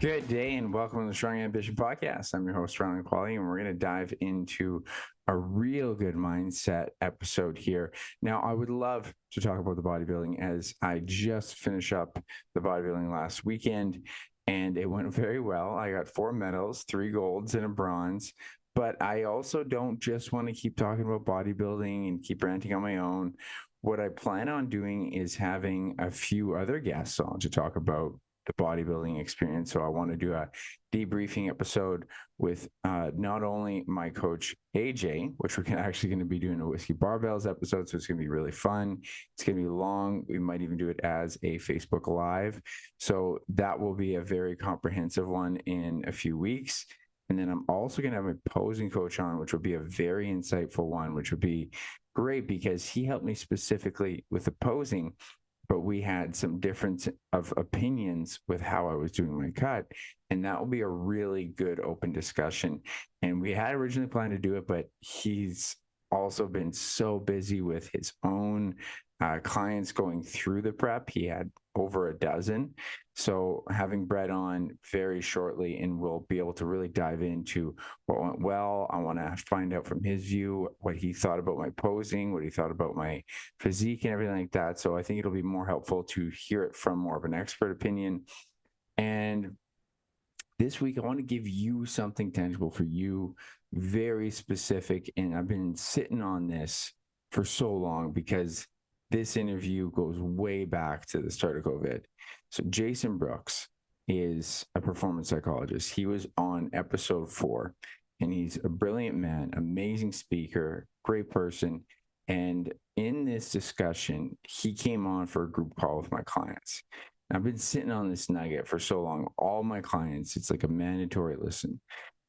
Good day and welcome to the Strong Ambition Podcast. I'm your host, Ron Qualley, and we're going to dive into a real good mindset episode here. Now, I would love to talk about the bodybuilding as I just finished up the bodybuilding last weekend and it went very well. I got 4 medals, 3 golds, and a bronze. But I also don't just want to keep talking about bodybuilding and keep ranting on my own. What I plan on doing is having a few other guests on to talk about the bodybuilding experience. So I want to do a debriefing episode with not only my coach AJ, which we're actually going to be doing a whiskey barbells episode, so it's going to be really fun. It's going to be long. We might even do it as a Facebook Live. So that will be a very comprehensive one in a few weeks. And then I'm also going to have my posing coach on, which will be a very insightful one, which would be great because he helped me specifically with the posing, but we had some difference of opinions with how I was doing my cut. And that will be a really good open discussion. And we had originally planned to do it, but he's also been so busy with his own clients going through the prep. He had over a dozen. So having Brett on very shortly, and we'll be able to really dive into what went well. I want to find out from his view what he thought about my posing, what he thought about my physique and everything like that. So I think it'll be more helpful to hear it from more of an expert opinion. And this week, I want to give you something tangible for you, very specific. And I've been sitting on this for so long because this interview goes way back to the start of COVID. So Jason Brooks is a performance psychologist. He was on episode 4, and he's a brilliant man, amazing speaker, great person. And in this discussion, he came on for a group call with my clients. I've been sitting on this nugget for so long. All my clients, it's like a mandatory listen.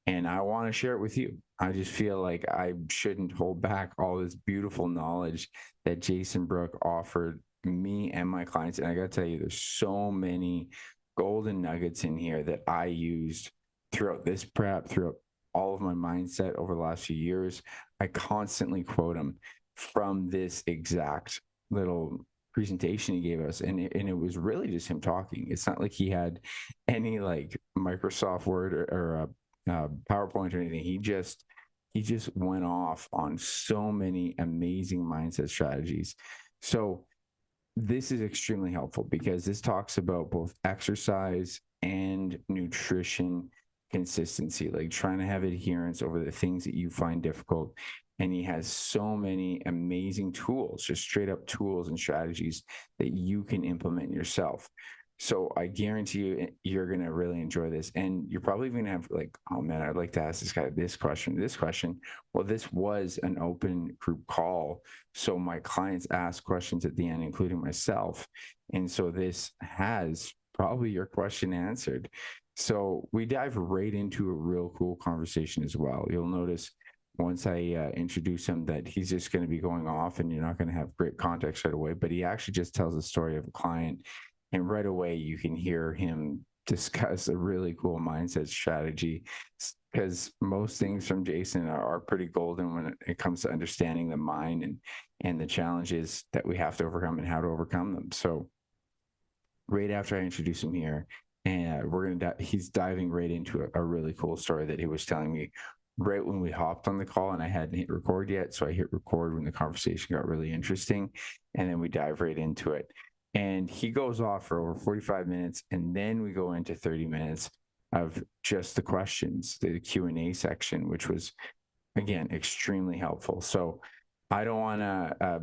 And I want to share it with you. I just feel like I shouldn't hold back all this beautiful knowledge that Jason Brook offered me and my clients. And I got to tell you, there's so many golden nuggets in here that I used throughout this prep, throughout all of my mindset over the last few years. I constantly quote him from this exact little presentation he gave us, and it was really just him talking. It's not like he had any like Microsoft Word or PowerPoint or anything. He just went off on so many amazing mindset strategies. So this is extremely helpful because this talks about both exercise and nutrition consistency, like trying to have adherence over the things that you find difficult. And he has so many amazing tools, just straight up tools and strategies that you can implement yourself. So I guarantee you, you're going to really enjoy this. And you're probably going to have like, oh man, I'd like to ask this guy this question. Well, this was an open group call. So my clients asked questions at the end, including myself. And so this has probably your question answered. So we dive right into a real cool conversation as well. You'll notice once I introduce him that he's just going to be going off and you're not going to have great context right away, but he actually just tells the story of a client. And right away, you can hear him discuss a really cool mindset strategy because most things from Jason are pretty golden when it comes to understanding the mind and the challenges that we have to overcome and how to overcome them. So right after I introduce him here, and he's diving right into a really cool story that he was telling me right when we hopped on the call, and I hadn't hit record yet. So I hit record when the conversation got really interesting, and then we dive right into it. And he goes off for over 45 minutes, and then we go into 30 minutes of just the questions, the Q&A section, which was, again, extremely helpful. So I don't want to,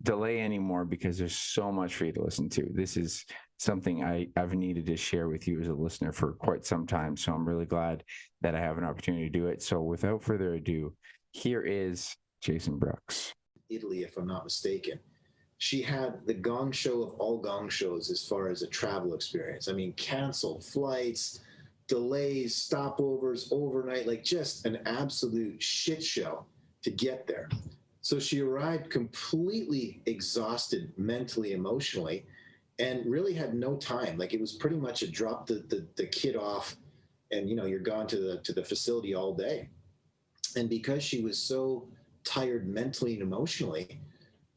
delay anymore because there's so much for you to listen to. This is something I've needed to share with you as a listener for quite some time. So I'm really glad that I have an opportunity to do it. So without further ado, here is Jason Brooks. Italy, if I'm not mistaken. She had the gong show of all gong shows as far as a travel experience. I mean, canceled flights, delays, stopovers, overnight, like just an absolute shit show to get there. So she arrived completely exhausted mentally, emotionally, and really had no time. Like it was pretty much a drop the kid off and you're gone to the facility all day. And because she was so tired mentally and emotionally,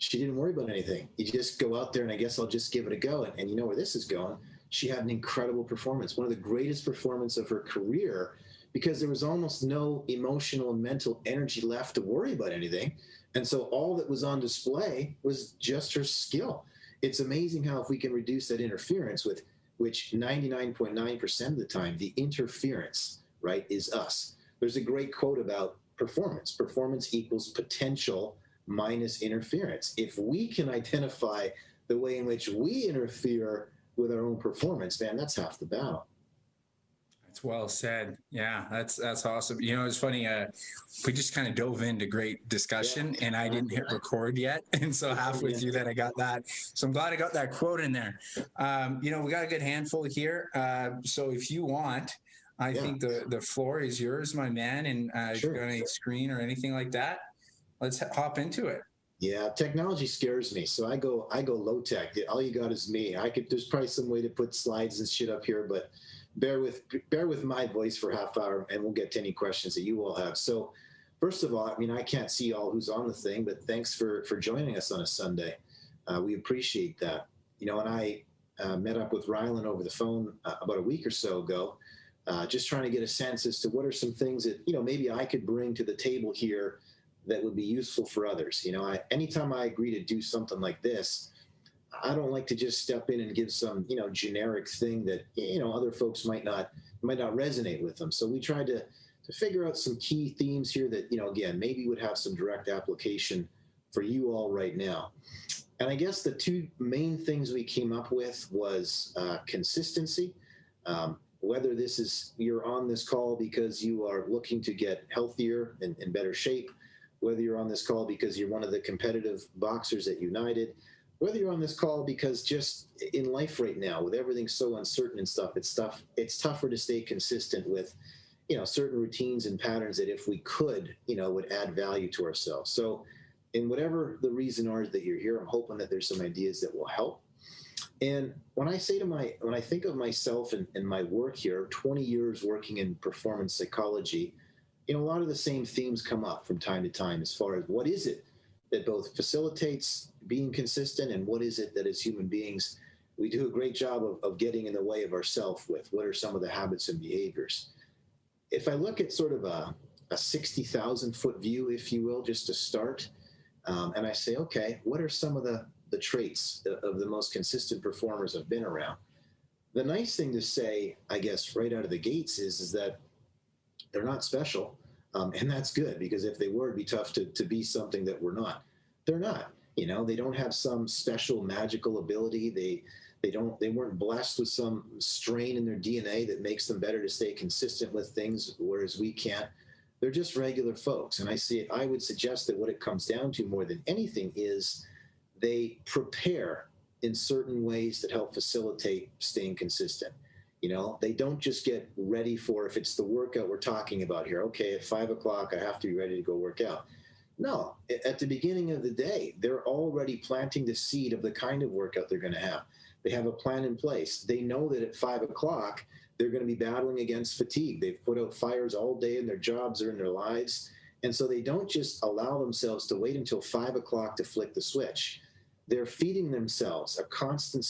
she didn't worry about anything. You just go out there and I guess I'll just give it a go. And you know where this is going. she had an incredible performance, one of the greatest performance of her career, because there was almost no emotional and mental energy left to worry about anything. And so all that was on display was just her skill. It's amazing how if we can reduce that interference, with which 99.9% of the time, the interference, right, is us. There's a great quote about performance. Performance equals potential minus interference. If we can identify the way in which we interfere with our own performance, man, that's half the battle. That's well said. Yeah, that's awesome. You know, it's funny. We just kind of dove into great discussion, and I didn't hit record yet, and so halfway through that, I got that. So I'm glad I got that quote in there. You know, we got a good handful here. So if you want, I think the floor is yours, my man. And if you got any screen or anything like that, let's hop into it. Yeah, technology scares me, so I go low tech. All you got is me. There's probably some way to put slides and shit up here, but bear with my voice for a half hour, and we'll get to any questions that you all have. So, first of all, I mean, I can't see all who's on the thing, but thanks for joining us on a Sunday. We appreciate that. You know, and I met up with Rylan over the phone about a week or so ago, just trying to get a sense as to what are some things that, you know, maybe I could bring to the table here that would be useful for others. You know, anytime I agree to do something like this, I don't like to just step in and give some, you know, generic thing that, you know, other folks might not resonate with them. So we tried to figure out some key themes here that, you know, again, maybe would have some direct application for you all right now. And I guess the two main things we came up with was consistency. Whether this is you're on this call because you are looking to get healthier and in better shape, whether you're on this call because you're one of the competitive boxers at United, whether you're on this call because just in life right now, with everything so uncertain and stuff, it's tougher to stay consistent with, you know, certain routines and patterns that if we could, you know, would add value to ourselves. So in whatever the reason are that you're here, I'm hoping that there's some ideas that will help. And when I think of myself and my work here, 20 years working in performance psychology, you know, a lot of the same themes come up from time to time as far as what is it that both facilitates being consistent and what is it that as human beings, we do a great job of getting in the way of ourselves with. What are some of the habits and behaviors? If I look at sort of a 60,000 foot view, if you will, just to start, and I say, okay, what are some of the traits of the most consistent performers I've been around? The nice thing to say, I guess, right out of the gates is that they're not special. And that's good, because if they were, it'd be tough to be something that we're not. They're not. You know, they don't have some special magical ability. They weren't blessed with some strain in their DNA that makes them better to stay consistent with things, whereas we can't. They're just regular folks. And I would suggest that what it comes down to more than anything is they prepare in certain ways that help facilitate staying consistent. You know, they don't just get ready for, if it's the workout we're talking about here, okay, at 5 o'clock, I have to be ready to go work out. No, at the beginning of the day, they're already planting the seed of the kind of workout they're going to have. They have a plan in place. They know that at 5 o'clock, they're going to be battling against fatigue. They've put out fires all day in their jobs or in their lives. And so they don't just allow themselves to wait until 5 o'clock to flick the switch. They're feeding themselves a constant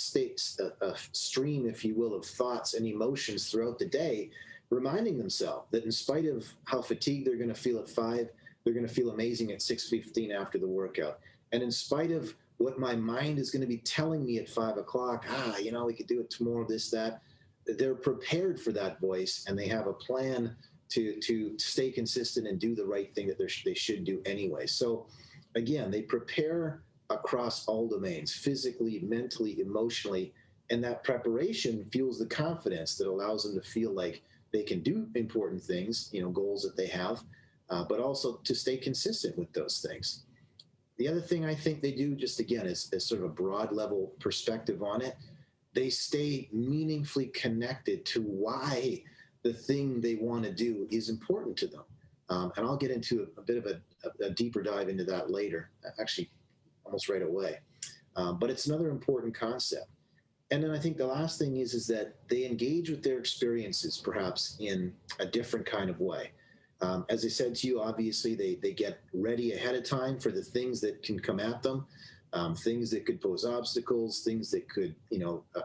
a stream, if you will, of thoughts and emotions throughout the day, reminding themselves that in spite of how fatigued they're going to feel at 5, they're going to feel amazing at 6:15 after the workout. And in spite of what my mind is going to be telling me at 5 o'clock, you know, we could do it tomorrow, this, that, they're prepared for that voice, and they have a plan to stay consistent and do the right thing that they should do anyway. So again, they prepare across all domains, physically, mentally, emotionally, and that preparation fuels the confidence that allows them to feel like they can do important things, you know, goals that they have, but also to stay consistent with those things. The other thing I think they do, just again, is sort of a broad level perspective on it, they stay meaningfully connected to why the thing they want to do is important to them. And I'll get into a bit of a deeper dive into that later, actually almost right away. But it's another important concept. And then I think the last thing is that they engage with their experiences perhaps in a different kind of way. As I said to you, obviously they get ready ahead of time for the things that can come at them. things that could pose obstacles, things that could,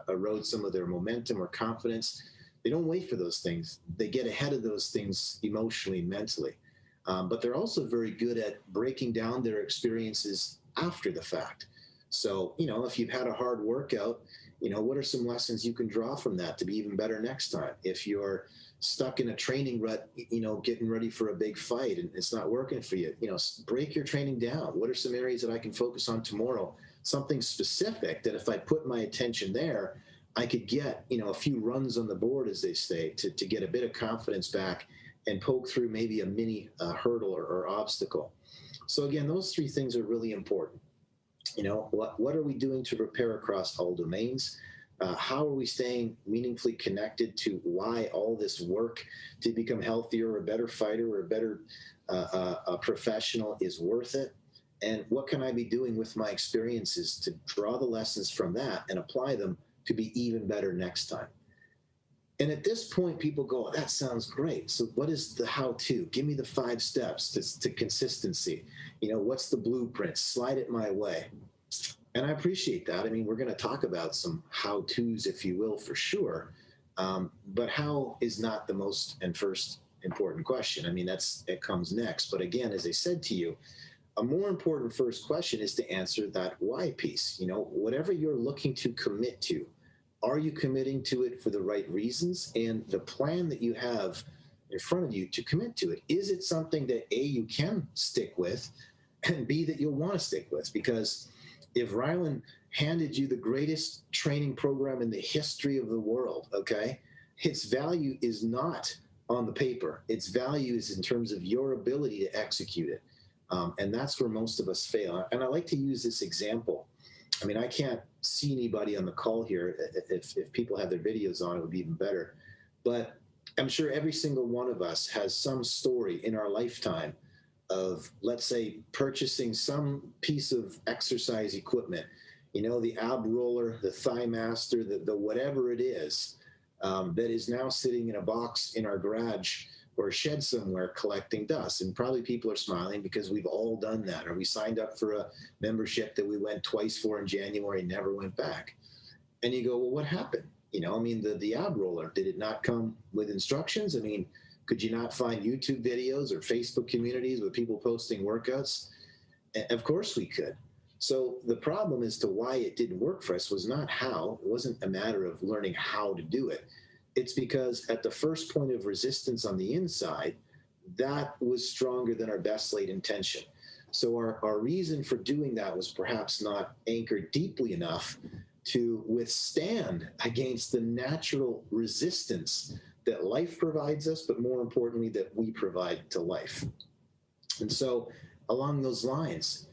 erode some of their momentum or confidence. They don't wait for those things. They get ahead of those things emotionally and mentally. But they're also very good at breaking down their experiences after the fact. So, if you've had a hard workout, what are some lessons you can draw from that to be even better next time? If you're stuck in a training rut, getting ready for a big fight and it's not working for you, break your training down. What are some areas that I can focus on tomorrow? Something specific that if I put my attention there, I could get, a few runs on the board, as they say, to get a bit of confidence back and poke through maybe a mini hurdle or obstacle. So again, those three things are really important. What are we doing to prepare across all domains? How are we staying meaningfully connected to why all this work to become healthier or a better fighter or a better professional is worth it? And what can I be doing with my experiences to draw the lessons from that and apply them to be even better next time? And at this point, people go, that sounds great. So what is the how-to? Give me the 5 steps to consistency. What's the blueprint? Slide it my way. And I appreciate that. I mean, we're going to talk about some how-tos, if you will, for sure. But how is not the most and first important question. I mean, it comes next. But again, as I said to you, a more important first question is to answer that why piece. Whatever you're looking to commit to, are you committing to it for the right reasons? And the plan that you have in front of you to commit to it, is it something that A, you can stick with, and B, that you'll want to stick with? Because if Rylan handed you the greatest training program in the history of the world, okay, its value is not on the paper. Its value is in terms of your ability to execute it. And that's where most of us fail. And I like to use this example. I mean, I can't see anybody on the call here. If people have their videos on, it would be even better. But I'm sure every single one of us has some story in our lifetime of, let's say, purchasing some piece of exercise equipment, the ab roller, the thigh master, the whatever it is, that is now sitting in a box in our garage or a shed somewhere collecting dust. And probably people are smiling because we've all done that. Or we signed up for a membership that we went twice for in January and never went back. And you go, well, what happened? The ab roller, did it not come with instructions? I mean, could you not find YouTube videos or Facebook communities with people posting workouts? Of course we could. So the problem as to why it didn't work for us was not how. It wasn't a matter of learning how to do it. It's because at the first point of resistance on the inside, that was stronger than our best laid intention. So our reason for doing that was perhaps not anchored deeply enough to withstand against the natural resistance that life provides us, but more importantly, that we provide to life. And so along those lines,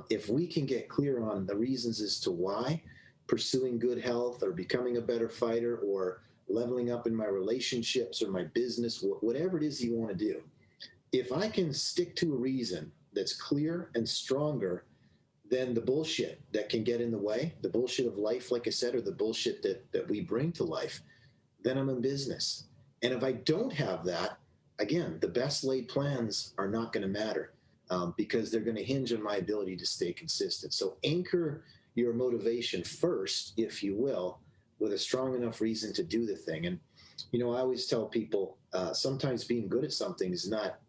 if we can get clear on the reasons as to why pursuing good health or becoming a better fighter or leveling up in my relationships or my business, whatever it is you want to do, if I can stick to a reason that's clear and stronger than the bullshit that can get in the way, the bullshit of life, like I said, or the bullshit that we bring to life, then I'm in business. And if I don't have that, again, the best laid plans are not going to matter because they're going to hinge on my ability to stay consistent. So anchor your motivation first, if you will, with a strong enough reason to do the thing. And, I always tell people sometimes being good at something is not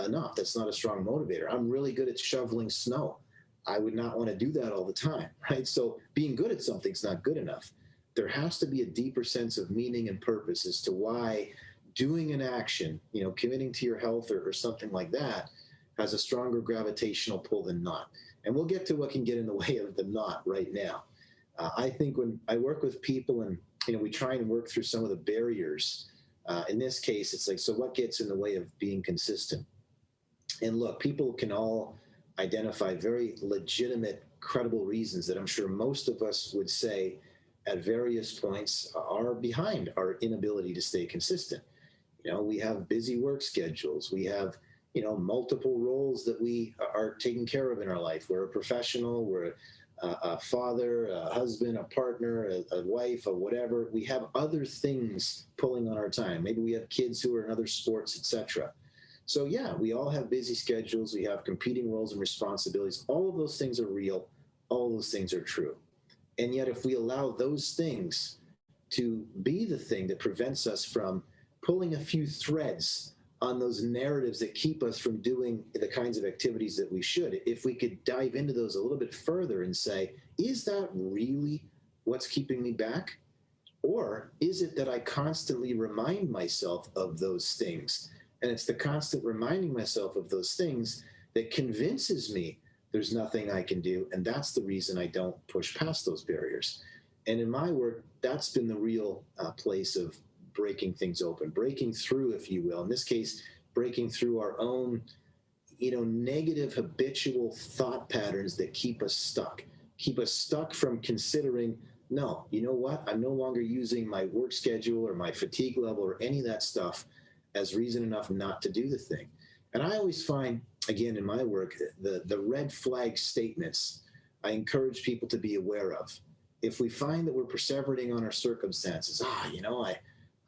enough. That's not a strong motivator. I'm really good at shoveling snow. I would not want to do that all the time, right? So being good at something is not good enough. There has to be a deeper sense of meaning and purpose as to why doing an action, committing to your health or something like that, has a stronger gravitational pull than not. And we'll get to what can get in the way of the not right now. I think when I work with people and, we try and work through some of the barriers, in this case, it's like, so what gets in the way of being consistent? And look, people can all identify very legitimate, credible reasons that I'm sure most of us would say at various points are behind our inability to stay consistent. We have busy work schedules. We have, multiple roles that we are taking care of in our life. We're a professional, we're a father, a husband, a partner, a wife, a whatever. We have other things pulling on our time. Maybe we have kids who are in other sports, etc. So yeah, we all have busy schedules. We have competing roles and responsibilities. All of those things are real. all those things are true. And yet, if we allow those things to be the thing that prevents us from pulling a few threads on those narratives that keep us from doing the kinds of activities that we should, if we could dive into those a little bit further and say, is that really what's keeping me back? Or is it that I constantly remind myself of those things? And it's the constant reminding myself of those things that convinces me there's nothing I can do. And that's the reason I don't push past those barriers. And in my work, that's been the real place of breaking things open, breaking through, if you will. In this case, breaking through our own, negative habitual thought patterns that keep us stuck from considering, no, you know what? I'm no longer using my work schedule or my fatigue level or any of that stuff as reason enough not to do the thing. And I always find, again, in my work, the red flag statements I encourage people to be aware of. If we find that we're perseverating on our circumstances,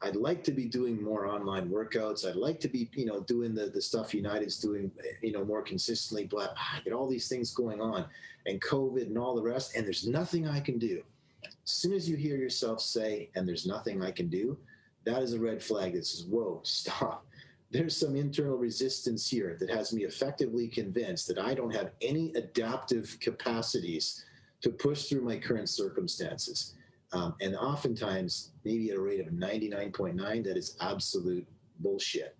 I'd like to be doing more online workouts. I'd like to be, doing the stuff United's doing, more consistently, but I get all these things going on and COVID and all the rest, and there's nothing I can do. As soon as you hear yourself say, and there's nothing I can do, that is a red flag that says, whoa, stop. There's some internal resistance here that has me effectively convinced that I don't have any adaptive capacities to push through my current circumstances. And oftentimes, maybe at a rate of 99.9, that is absolute bullshit.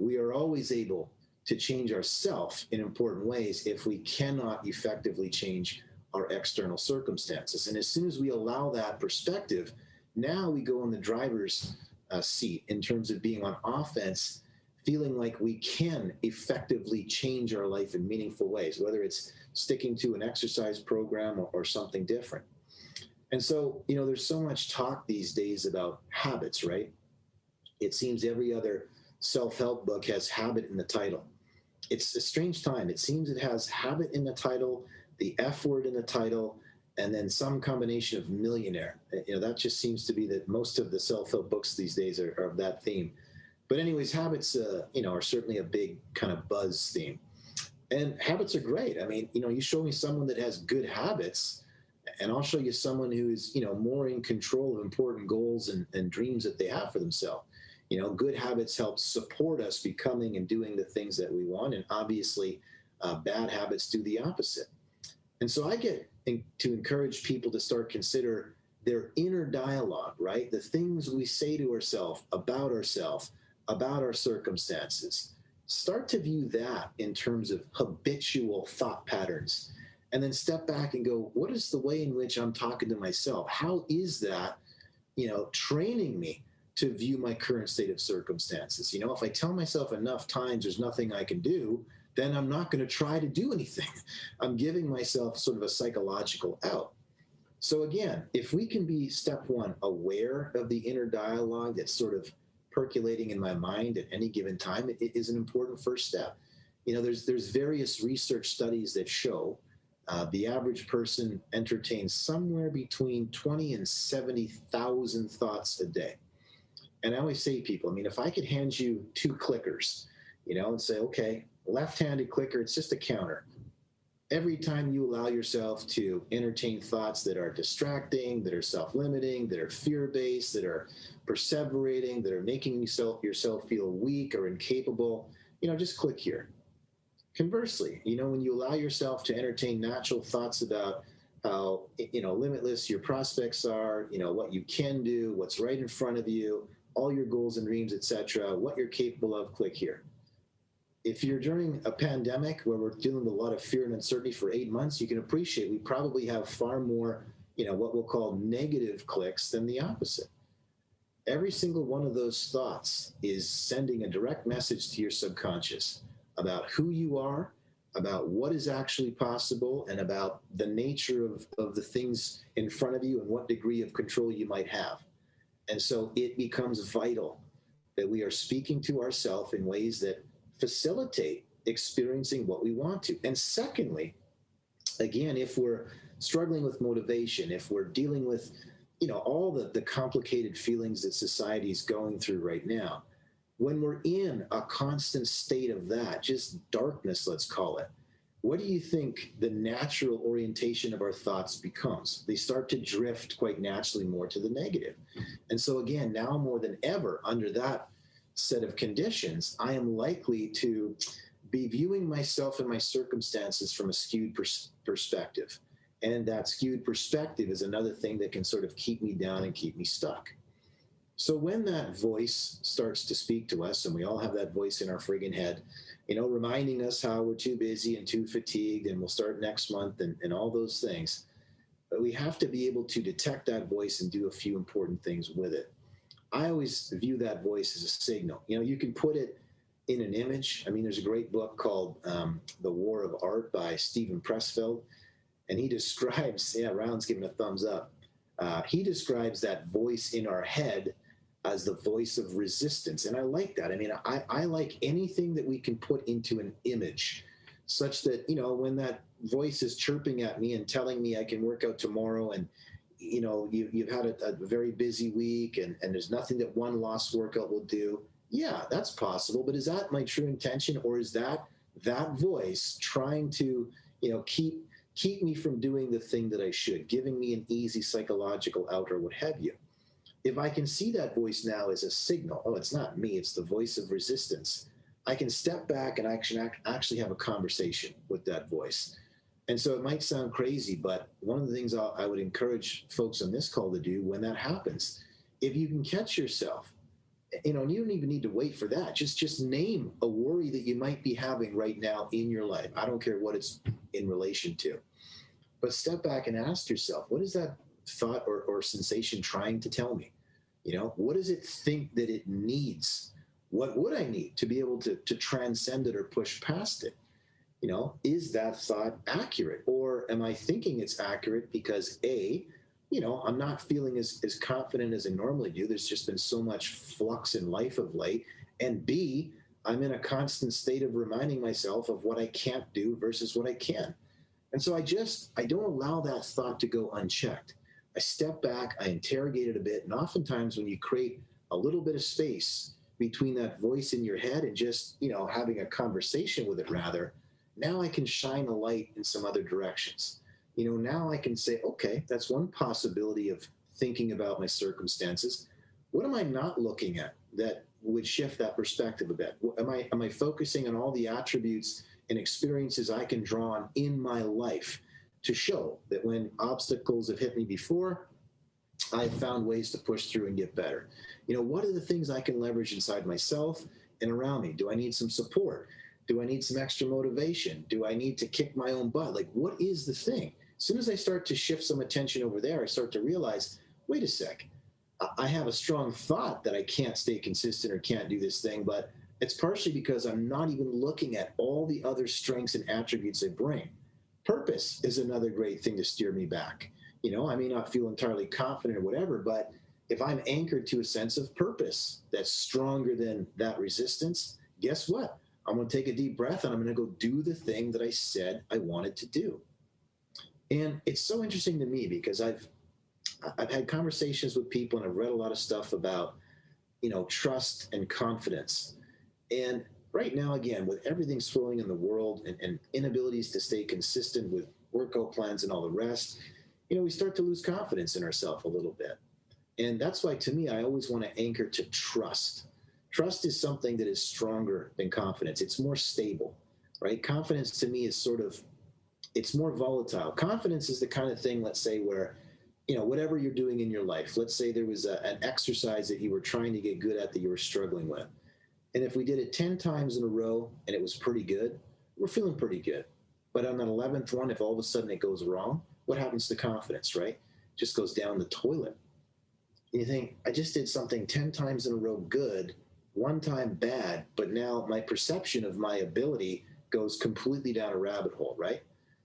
We are always able to change ourselves in important ways if we cannot effectively change our external circumstances. And as soon as we allow that perspective, now we go in the driver's seat in terms of being on offense, feeling like we can effectively change our life in meaningful ways, whether it's sticking to an exercise program or something different. And so, there's so much talk these days about habits, right? It seems every other self-help book has habit in the title. It's a strange time. It seems it has habit in the title, the F word in the title, and then some combination of millionaire. That just seems to be that most of the self-help books these days are of that theme. But anyways, habits, are certainly a big kind of buzz theme. And habits are great. I mean, you show me someone that has good habits, and I'll show you someone who is, more in control of important goals and dreams that they have for themselves. Good habits help support us becoming and doing the things that we want. And obviously, bad habits do the opposite. And so I get to encourage people to start consider their inner dialogue, right? The things we say to ourselves, about our circumstances. Start to view that in terms of habitual thought patterns. And then step back and go, what is the way in which I'm talking to myself? How is that, training me to view my current state of circumstances? If I tell myself enough times there's nothing I can do, then I'm not going to try to do anything. I'm giving myself sort of a psychological out. So again, if we can be, step one, aware of the inner dialogue that's sort of percolating in my mind at any given time, it is an important first step. There's various research studies that show the average person entertains somewhere between 20 and 70,000 thoughts a day. And I always say to people, if I could hand you two clickers, and say, okay, left-handed clicker, it's just a counter. Every time you allow yourself to entertain thoughts that are distracting, that are self-limiting, that are fear-based, that are perseverating, that are making yourself feel weak or incapable, just click here. Conversely, when you allow yourself to entertain natural thoughts about how, limitless your prospects are, what you can do, what's right in front of you, all your goals and dreams, etc., what you're capable of, click here. If you're during a pandemic where we're dealing with a lot of fear and uncertainty for 8 months, you can appreciate we probably have far more, what we'll call negative clicks than the opposite. Every single one of those thoughts is sending a direct message to your subconscious about who you are, about what is actually possible, and about the nature of the things in front of you and what degree of control you might have. And so it becomes vital that we are speaking to ourselves in ways that facilitate experiencing what we want to. And secondly, again, if we're struggling with motivation, if we're dealing with, all the complicated feelings that society is going through right now, when we're in a constant state of that, just darkness, let's call it, what do you think the natural orientation of our thoughts becomes? They start to drift quite naturally more to the negative. And so again, now more than ever, under that set of conditions, I am likely to be viewing myself and my circumstances from a skewed perspective. And that skewed perspective is another thing that can sort of keep me down and keep me stuck. So when that voice starts to speak to us, and we all have that voice in our friggin' head, reminding us how we're too busy and too fatigued and we'll start next month and all those things, but we have to be able to detect that voice and do a few important things with it. I always view that voice as a signal. You can put it in an image. I mean, there's a great book called The War of Art by Stephen Pressfield, and he describes, Round's giving a thumbs up. He describes that voice in our head as the voice of resistance. And I like that. I mean, I like anything that we can put into an image such that, when that voice is chirping at me and telling me I can work out tomorrow and, you've had a very busy week and there's nothing that one lost workout will do. Yeah, that's possible. But is that my true intention, or is that voice trying to, keep me from doing the thing that I should, giving me an easy psychological out or what have you? If I can see that voice now as a signal, oh, it's not me, it's the voice of resistance, I can step back and actually have a conversation with that voice. And so it might sound crazy, but one of the things I would encourage folks on this call to do when that happens, if you can catch yourself, and you don't even need to wait for that. Just name a worry that you might be having right now in your life. I don't care what it's in relation to. But step back and ask yourself, what is that thought or sensation trying to tell me? What does it think that it needs? What would I need to be able to transcend it or push past it? Is that thought accurate? Or am I thinking it's accurate because A, I'm not feeling as confident as I normally do. There's just been so much flux in life of late. And B, I'm in a constant state of reminding myself of what I can't do versus what I can. And so I don't allow that thought to go unchecked. I step back, I interrogate it a bit. And oftentimes when you create a little bit of space between that voice in your head and just, having a conversation with it rather, now I can shine a light in some other directions. Now I can say, okay, that's one possibility of thinking about my circumstances. What am I not looking at that would shift that perspective a bit? Am I focusing on all the attributes and experiences I can draw on in my life to show that when obstacles have hit me before, I've found ways to push through and get better? What are the things I can leverage inside myself and around me? Do I need some support? Do I need some extra motivation? Do I need to kick my own butt? Like, what is the thing? As soon as I start to shift some attention over there, I start to realize, wait a sec, I have a strong thought that I can't stay consistent or can't do this thing, but it's partially because I'm not even looking at all the other strengths and attributes I bring. Purpose is another great thing to steer me back. I may not feel entirely confident or whatever, but if I'm anchored to a sense of purpose that's stronger than that resistance, guess what? I'm going to take a deep breath and I'm going to go do the thing that I said I wanted to do. And it's so interesting to me because I've had conversations with people and I've read a lot of stuff about, trust and confidence. And right now, again, with everything swirling in the world and inabilities to stay consistent with workout plans and all the rest, we start to lose confidence in ourselves a little bit. And that's why, to me, I always want to anchor to trust. Trust is something that is stronger than confidence. It's more stable, right? Confidence to me is it's more volatile. Confidence is the kind of thing, let's say, where, whatever you're doing in your life, let's say there was an exercise that you were trying to get good at that you were struggling with. And if we did it 10 times in a row and it was pretty good, we're feeling pretty good. But on that 11th one, if all of a sudden it goes wrong, what happens to confidence, right? It just goes down the toilet. And you think, I just did something 10 times in a row good, one time bad, but now my perception of my ability goes completely down a rabbit hole, right?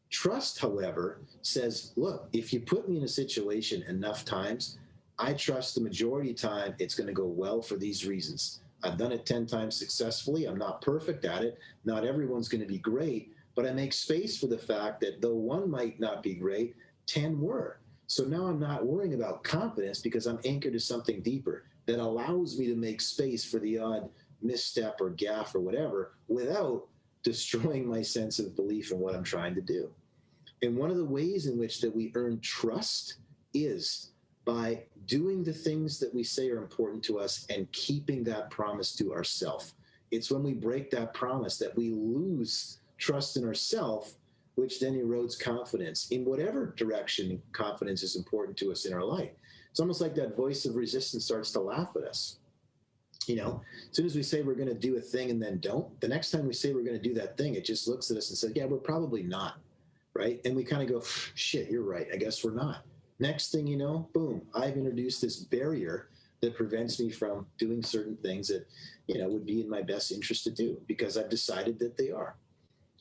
Trust, however, says, look, if you put me in a situation enough times, I trust the majority of the time it's going to go well for these reasons. I've done it 10 times successfully. I'm not perfect at it. Not everyone's going to be great, but I make space for the fact that though one might not be great, 10 were. So now I'm not worrying about confidence because I'm anchored to something deeper that allows me to make space for the odd misstep or gaffe or whatever without destroying my sense of belief in what I'm trying to do. And one of the ways in which that we earn trust is by doing the things that we say are important to us and keeping that promise to ourselves. It's when we break that promise that we lose trust in ourselves, which then erodes confidence in whatever direction confidence is important to us in our life. It's almost like that voice of resistance starts to laugh at us. You know, as soon as we say we're going to do a thing and then don't, the next time we say we're going to do that thing, it just looks at us and says, yeah, we're probably not. Right. And we kind of go, shit, you're right. I guess we're not. Next thing you know, boom, I've introduced this barrier that prevents me from doing certain things that, you know, would be in my best interest to do because I've decided that they are.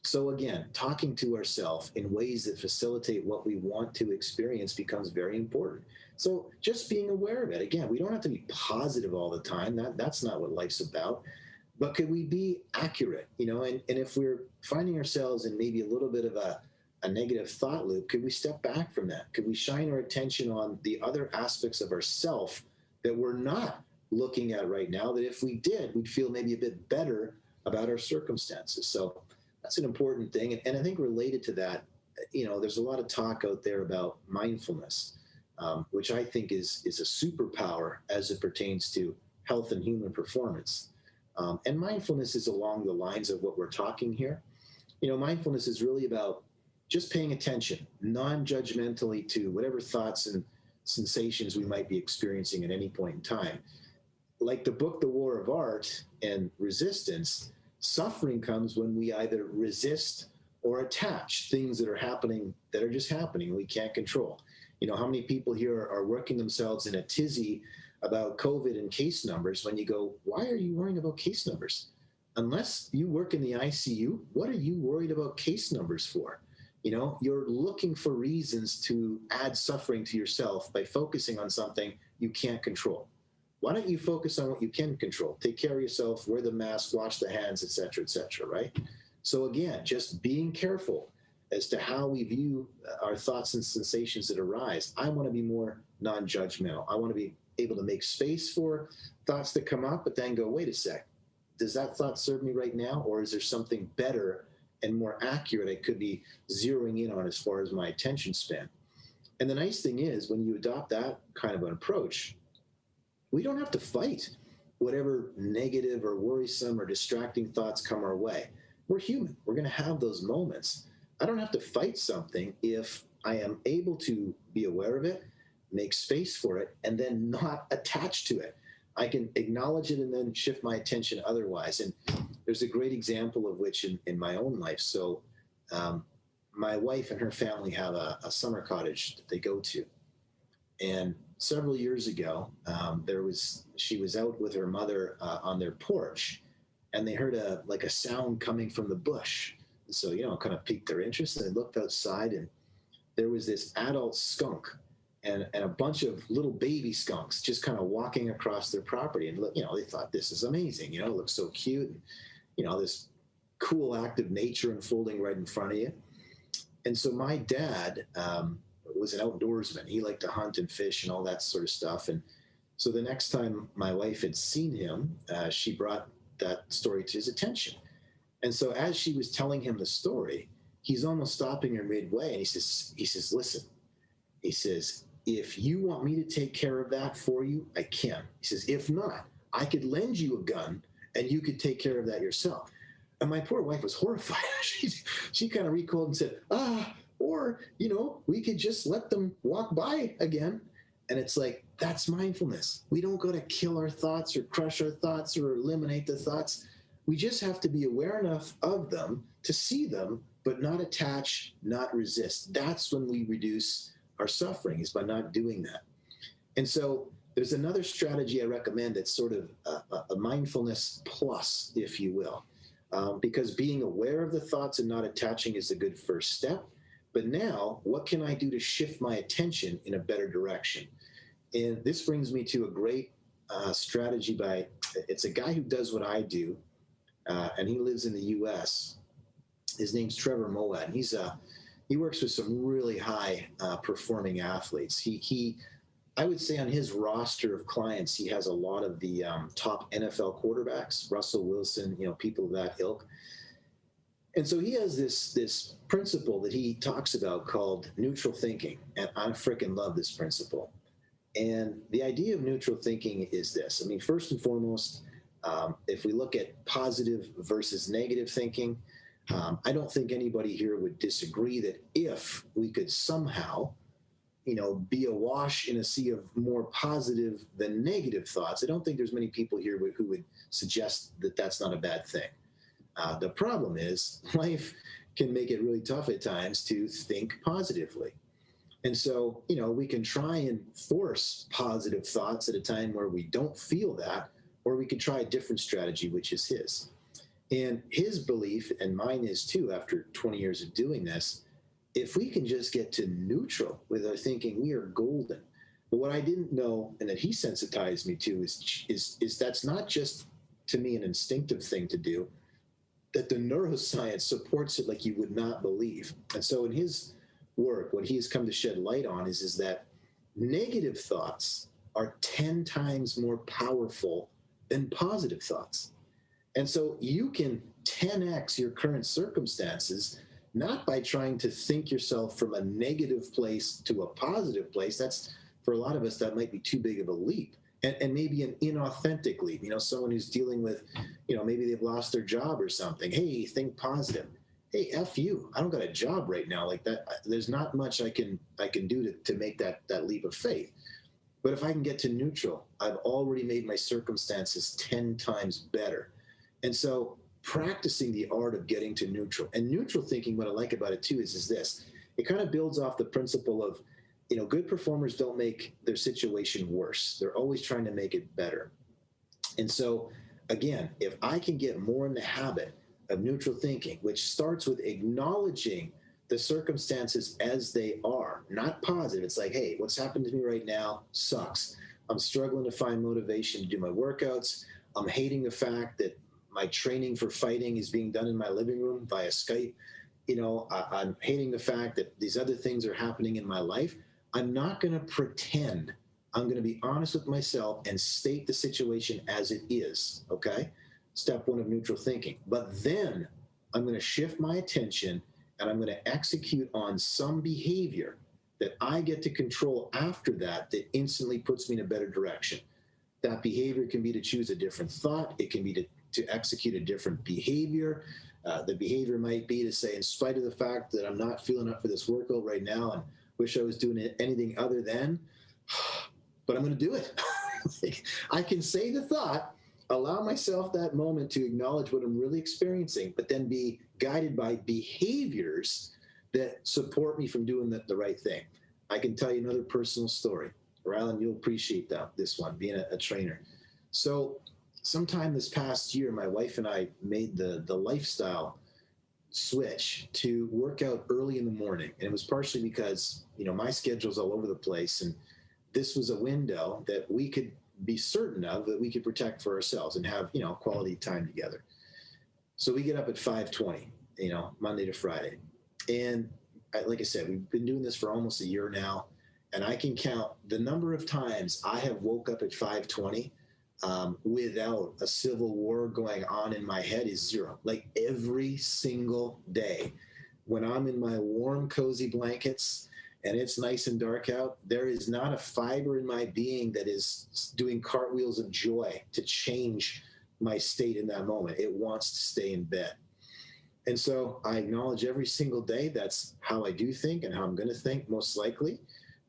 So again, talking to ourselves in ways that facilitate what we want to experience becomes very important. So just being aware of it. Again, we don't have to be positive all the time. That's not what life's about. But could we be accurate? You know, and if we're finding ourselves in maybe a little bit of a negative thought loop, could we step back from that? Could we shine our attention on the other aspects of ourself that we're not looking at right now, that if we did, we'd feel maybe a bit better about our circumstances? So that's an important thing. And I think related to that, you know, there's a lot of talk out there about mindfulness, which I think is a superpower as it pertains to health and human performance. And mindfulness is along the lines of what we're talking here. You know, mindfulness is really about just paying attention, non-judgmentally to whatever thoughts and sensations we might be experiencing at any point in time. Like the book, The War of Art and Resistance, suffering comes when we either resist or attach things that are happening, that are just happening, we can't control. You know, how many people here are working themselves in a tizzy about COVID and case numbers when you go, why are you worrying about case numbers? Unless you work in the ICU, what are you worried about case numbers for? You know, you're looking for reasons to add suffering to yourself by focusing on something you can't control. Why don't you focus on what you can control? Take care of yourself, wear the mask, wash the hands, et cetera, right? So again, just being careful as to how we view our thoughts and sensations that arise. I want to be more non-judgmental. I want to be able to make space for thoughts that come up, but then go, wait a sec, does that thought serve me right now? Or is there something better and more accurate I could be zeroing in on as far as my attention span? And the nice thing is, when you adopt that kind of an approach, we don't have to fight whatever negative or worrisome or distracting thoughts come our way. We're human. We're going to have those moments. I don't have to fight something if I am able to be aware of it, make space for it, and then not attach to it. I can acknowledge it and then shift my attention otherwise. And there's a great example of which in my own life. So my wife and her family have a summer cottage that they go to. And several years ago, she was out with her mother on their porch, and they heard a sound coming from the bush. So, you know, it kind of piqued their interest, and they looked outside, and there was this adult skunk and a bunch of little baby skunks just kind of walking across their property. And, you know, they thought, this is amazing. You know, it looks so cute. And, you know, this cool act of nature unfolding right in front of you. And so my dad was an outdoorsman. He liked to hunt and fish and all that sort of stuff. And so the next time my wife had seen him, she brought that story to his attention. And so as she was telling him the story, he's almost stopping her midway. And he says, listen, he says, if you want me to take care of that for you, I can. He says, if not, I could lend you a gun and you could take care of that yourself. And my poor wife was horrified. She kind of recoiled and said, or, you know, we could just let them walk by again. And it's like, that's mindfulness. We don't go to kill our thoughts or crush our thoughts or eliminate the thoughts. We just have to be aware enough of them to see them, but not attach, not resist. That's when we reduce our suffering, is by not doing that. And so there's another strategy I recommend that's sort of a mindfulness plus, if you will, because being aware of the thoughts and not attaching is a good first step. But now, what can I do to shift my attention in a better direction? And this brings me to a great strategy it's a guy who does what I do, and he lives in the U.S. His name's Trevor Moad. And he works with some really high performing athletes. I would say on his roster of clients, he has a lot of the top NFL quarterbacks, Russell Wilson, you know, people of that ilk. And so he has this principle that he talks about called neutral thinking, and I freaking love this principle. And the idea of neutral thinking is this. I mean, first and foremost, if we look at positive versus negative thinking, I don't think anybody here would disagree that if we could somehow, be awash in a sea of more positive than negative thoughts, I don't think there's many people here who would suggest that that's not a bad thing. The problem is life can make it really tough at times to think positively. And so, we can try and force positive thoughts at a time where we don't feel that, or we could try a different strategy, which is his. And his belief, and mine is too, after 20 years of doing this, if we can just get to neutral with our thinking, we are golden. But what I didn't know, and that he sensitized me to, is that's not just, to me, an instinctive thing to do, that the neuroscience supports it like you would not believe. And so in his work, what he has come to shed light on is that negative thoughts are 10 times more powerful than positive thoughts. And so you can 10x your current circumstances, not by trying to think yourself from a negative place to a positive place. That's, for a lot of us, that might be too big of a leap. And maybe an inauthentic leap, someone who's dealing with, maybe they've lost their job or something. Hey, think positive. Hey, F you. I don't got a job right now. Like that, there's not much I can do to make that leap of faith. But if I can get to neutral, I've already made my circumstances 10 times better. And so practicing the art of getting to neutral, and neutral thinking, what I like about it too is this. It kind of builds off the principle of, good performers don't make their situation worse. They're always trying to make it better. And so, again, if I can get more in the habit of neutral thinking, which starts with acknowledging the circumstances as they are, not positive. It's like, hey, what's happened to me right now sucks. I'm struggling to find motivation to do my workouts. I'm hating the fact that my training for fighting is being done in my living room via Skype. I'm hating the fact that these other things are happening in my life. I'm not going to pretend. I'm going to be honest with myself and state the situation as it is, okay? Step one of neutral thinking. But then I'm going to shift my attention and I'm going to execute on some behavior that I get to control after that instantly puts me in a better direction. That behavior can be to choose a different thought. It can be to execute a different behavior. The behavior might be to say, in spite of the fact that I'm not feeling up for this workout right now and wish I was doing anything other than, but I'm going to do it. I can say the thought, allow myself that moment to acknowledge what I'm really experiencing, but then be guided by behaviors that support me from doing the right thing. I can tell you another personal story. Rylan, you'll appreciate this one, being a trainer. So sometime this past year, my wife and I made the lifestyle switch to work out early in the morning. And it was partially because, my schedule's all over the place. And this was a window that we could be certain of, that we could protect for ourselves and have, quality time together. So we get up at 5:20, Monday to Friday. And like I said, we've been doing this for almost a year now. And I can count the number of times I have woke up at 5:20 without a civil war going on in my head is zero. Like every single day when I'm in my warm, cozy blankets and it's nice and dark out, there is not a fiber in my being that is doing cartwheels of joy to change my state in that moment. It wants to stay in bed. And so I acknowledge every single day that's how I do think and how I'm going to think most likely.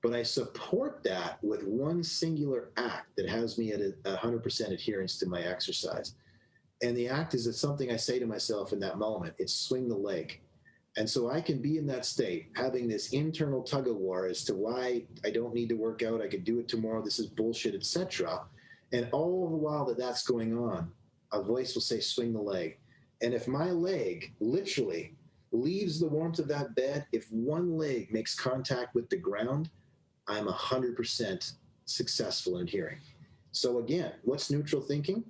But I support that with one singular act that has me at 100% adherence to my exercise. And the act is something I say to myself in that moment. It's swing the leg. And so I can be in that state, having this internal tug of war as to why I don't need to work out. I could do it tomorrow. This is bullshit, etc. And all the while that's going on, a voice will say, swing the leg. And if my leg literally leaves the warmth of that bed, if one leg makes contact with the ground, I'm 100% successful in adhering. So again, what's neutral thinking?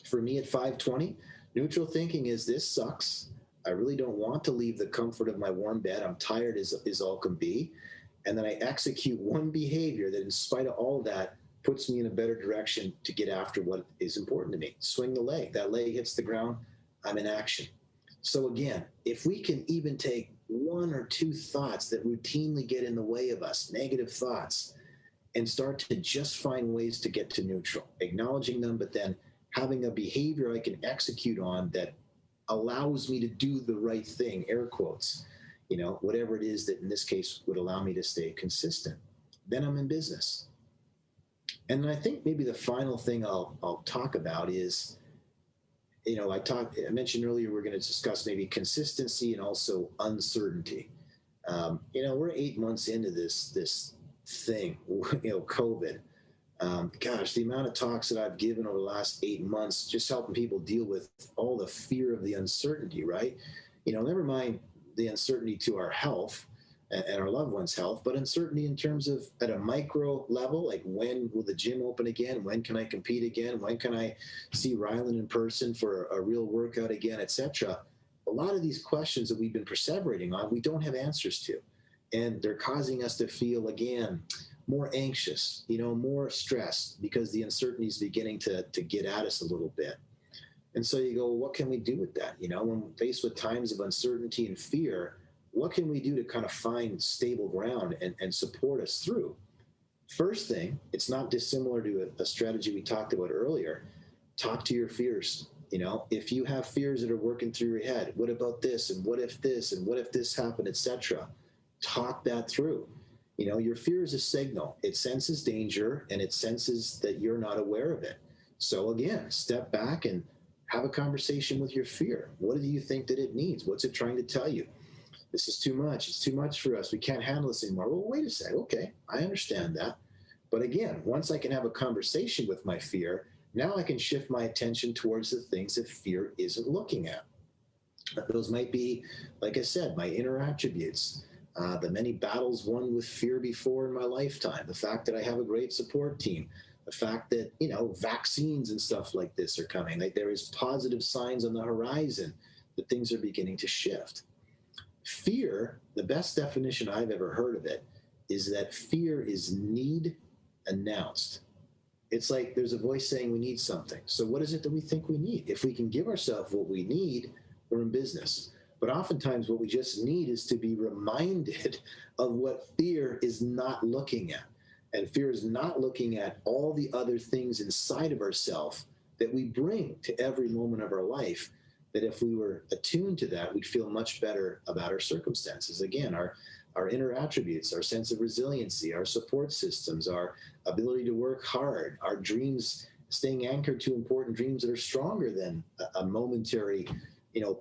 For me at 5:20, neutral thinking is this sucks. I really don't want to leave the comfort of my warm bed. I'm tired as all can be. And then I execute one behavior that in spite of all that puts me in a better direction to get after what is important to me. Swing the leg. That leg hits the ground. I'm in action. So again, if we can even take one or two thoughts that routinely get in the way of us, negative thoughts, and start to just find ways to get to neutral, acknowledging them, but then having a behavior I can execute on that allows me to do the right thing, air quotes, whatever it is that in this case would allow me to stay consistent, then I'm in business. And I think maybe the final thing I'll talk about is, I mentioned earlier we're going to discuss maybe consistency and also uncertainty. We're 8 months into this thing, COVID. Gosh, the amount of talks that I've given over the last 8 months, just helping people deal with all the fear of the uncertainty, right? Never mind the uncertainty to our health and our loved ones' health, but uncertainty in terms of at a micro level, like when will the gym open again? When can I compete again? When can I see Ryland in person for a real workout again, etc. A lot of these questions that we've been perseverating on, we don't have answers to. And they're causing us to feel, again, more anxious, more stressed because the uncertainty is beginning to get at us a little bit. And so you go, well, what can we do with that? When faced with times of uncertainty and fear, what can we do to kind of find stable ground and support us through? First thing, it's not dissimilar to a strategy we talked about earlier. Talk to your fears. If you have fears that are working through your head, what about this? And what if this? And what if this happened, etc. Talk that through. Your fear is a signal. It senses danger and it senses that you're not aware of it. So again, step back and have a conversation with your fear. What do you think that it needs? What's it trying to tell you? This is too much. It's too much for us. We can't handle this anymore. Well, wait a second. Okay, I understand that. But again, once I can have a conversation with my fear, now I can shift my attention towards the things that fear isn't looking at. Those might be, like I said, my inner attributes, the many battles won with fear before in my lifetime, the fact that I have a great support team, the fact that, vaccines and stuff like this are coming, like there is positive signs on the horizon that things are beginning to shift. Fear, the best definition I've ever heard of it, is that fear is need announced. It's like there's a voice saying we need something. So what is it that we think we need? If we can give ourselves what we need, we're in business. But oftentimes what we just need is to be reminded of what fear is not looking at. And fear is not looking at all the other things inside of ourselves that we bring to every moment of our life, that if we were attuned to that, we'd feel much better about our circumstances. Again, our inner attributes, our sense of resiliency, our support systems, our ability to work hard, our dreams, staying anchored to important dreams that are stronger than a momentary,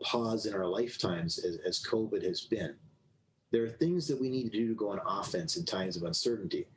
pause in our lifetimes as COVID has been. There are things that we need to do to go on offense in times of uncertainty.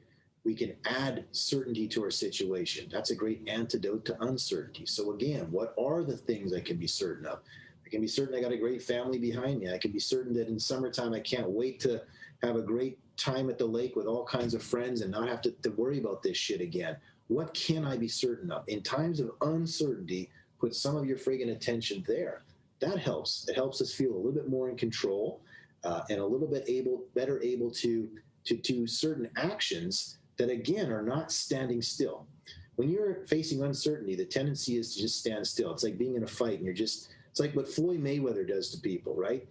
We can add certainty to our situation. That's a great antidote to uncertainty. So again, what are the things I can be certain of? I can be certain I got a great family behind me. I can be certain that in summertime, I can't wait to have a great time at the lake with all kinds of friends and not have to worry about this shit again. What can I be certain of? In times of uncertainty, put some of your friggin' attention there. That helps. It helps us feel a little bit more in control and a little bit better able to do certain actions that, again, are not standing still. When you're facing uncertainty, the tendency is to just stand still. It's like being in a fight and it's like what Floyd Mayweather does to people, right?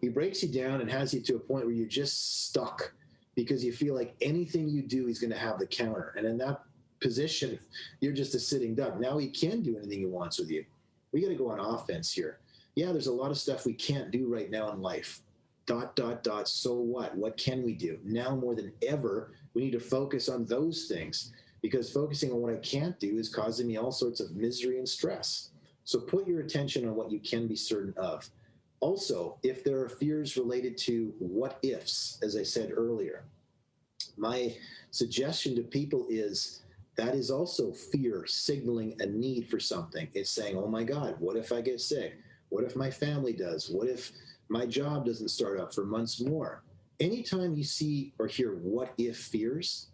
He breaks you down and has you to a point where you're just stuck because you feel like anything you do, he's going to have the counter. And in that position, you're just a sitting duck. Now he can do anything he wants with you. We got to go on offense here. Yeah, there's a lot of stuff we can't do right now in life. ... So what? What can we do? Now more than ever, we need to focus on those things, because focusing on what I can't do is causing me all sorts of misery and stress. So put your attention on what you can be certain of. Also, if there are fears related to what ifs, as I said earlier, my suggestion to people is that is also fear signaling a need for something. It's saying, oh my God, what if I get sick? What if my family does? What if my job doesn't start up for months more? Anytime you see or hear what if fears,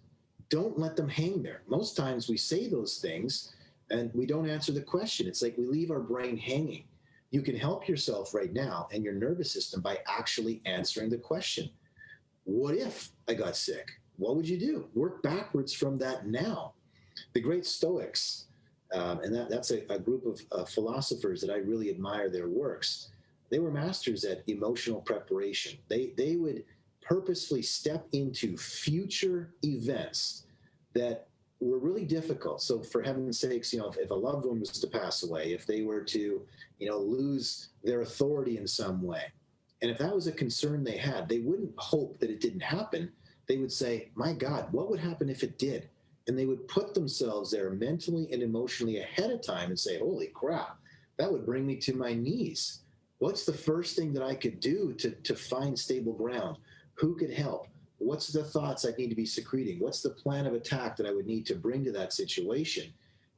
don't let them hang there. Most times we say those things and we don't answer the question. It's like we leave our brain hanging. You can help yourself right now and your nervous system by actually answering the question. What if I got sick? What would you do? Work backwards from that now. The great Stoics, and that's a group of philosophers that I really admire their works. They were masters at emotional preparation. They would purposefully step into future events that were really difficult. So for heaven's sakes, if a loved one was to pass away, if they were to, lose their authority in some way, and if that was a concern they had, they wouldn't hope that it didn't happen. They would say, my God, what would happen if it did? And they would put themselves there mentally and emotionally ahead of time and say, holy crap, that would bring me to my knees. What's the first thing that I could do to find stable ground? Who could help? What's the thoughts I need to be secreting? What's the plan of attack that I would need to bring to that situation?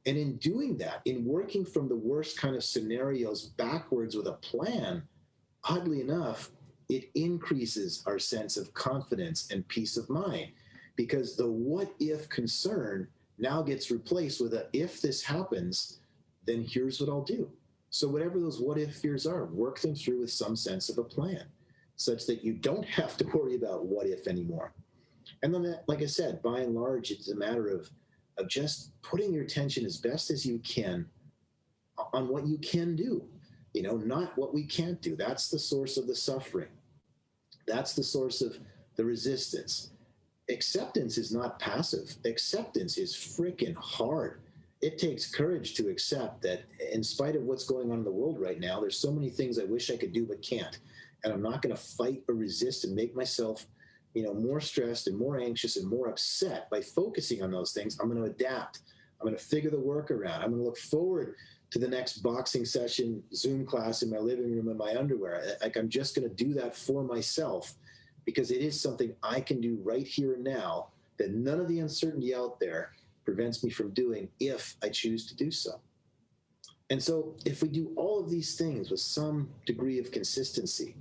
And in doing that, in working from the worst kind of scenarios backwards with a plan, oddly enough, it increases our sense of confidence and peace of mind, because the what if concern now gets replaced with a if this happens, then here's what I'll do. So whatever those what if fears are, work them through with some sense of a plan, such that you don't have to worry about what if anymore. And then, like I said, by and large, it's a matter of just putting your attention as best as you can on what you can do, not what we can't do. That's the source of the suffering. That's the source of the resistance. Acceptance is not passive. Acceptance is freaking hard. It takes courage to accept that in spite of what's going on in the world right now, there's so many things I wish I could do but can't. And I'm not going to fight or resist and make myself, more stressed and more anxious and more upset by focusing on those things. I'm going to adapt. I'm going to figure the workaround. I'm going to look forward to the next boxing session, Zoom class in my living room in my underwear. Like, I'm just going to do that for myself, because it is something I can do right here and now that none of the uncertainty out there prevents me from doing if I choose to do so. And so if we do all of these things with some degree of consistency,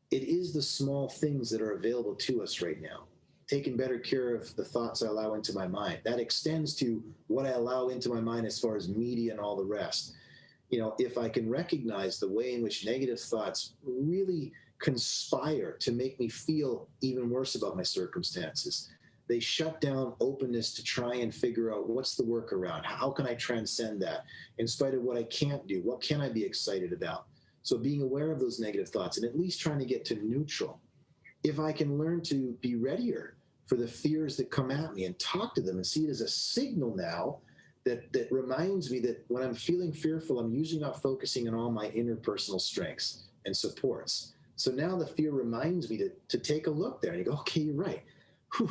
it is the small things that are available to us right now. Taking better care of the thoughts I allow into my mind. That extends to what I allow into my mind as far as media and all the rest. If I can recognize the way in which negative thoughts really conspire to make me feel even worse about my circumstances, they shut down openness to try and figure out what's the workaround. How can I transcend that? In spite of what I can't do, what can I be excited about? So being aware of those negative thoughts and at least trying to get to neutral. If I can learn to be readier for the fears that come at me and talk to them and see it as a signal now that reminds me that when I'm feeling fearful, I'm usually not focusing on all my interpersonal strengths and supports. So now the fear reminds me to take a look there and you go, okay, you're right. Whew,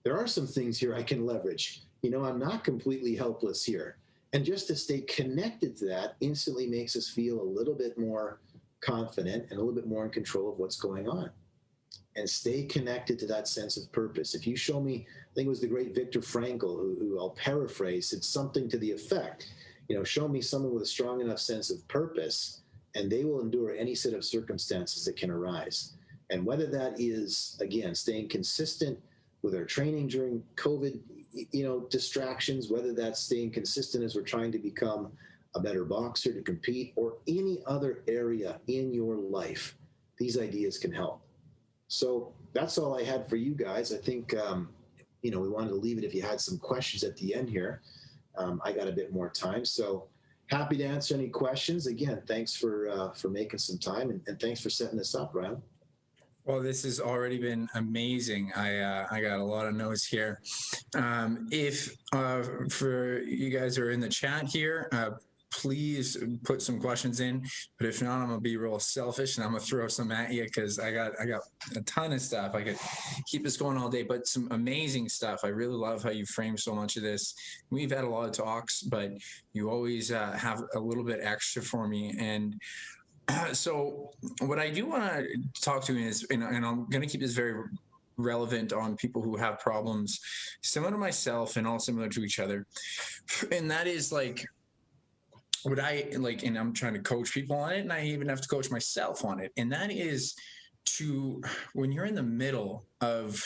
there are some things here I can leverage. I'm not completely helpless here. And just to stay connected to that instantly makes us feel a little bit more confident and a little bit more in control of what's going on. And stay connected to that sense of purpose. If you show me, I think it was the great Viktor Frankl, who I'll paraphrase, said something to the effect, show me someone with a strong enough sense of purpose, and they will endure any set of circumstances that can arise. And whether that is, again, staying consistent with our training during COVID, distractions, whether that's staying consistent as we're trying to become a better boxer to compete, or any other area in your life, these ideas can help. So that's all I had for you guys. I think, we wanted to leave it if you had some questions at the end here. I got a bit more time, so happy to answer any questions. Again, thanks for making some time, and thanks for setting this up, Ryan. Well, this has already been amazing. I got a lot of notes here. If for you guys who are in the chat here, please put some questions in. But if not, I'm gonna be real selfish and I'm gonna throw some at you, because I got a ton of stuff. I could keep this going all day, but some amazing stuff. I really love how you frame so much of this. We've had a lot of talks, but you always have a little bit extra for me. And so what I do want to talk to is, and I'm going to keep this very relevant on people who have problems similar to myself and all similar to each other. And that is like, what I like, and I'm trying to coach people on it, and I even have to coach myself on it. And that is when you're in the middle of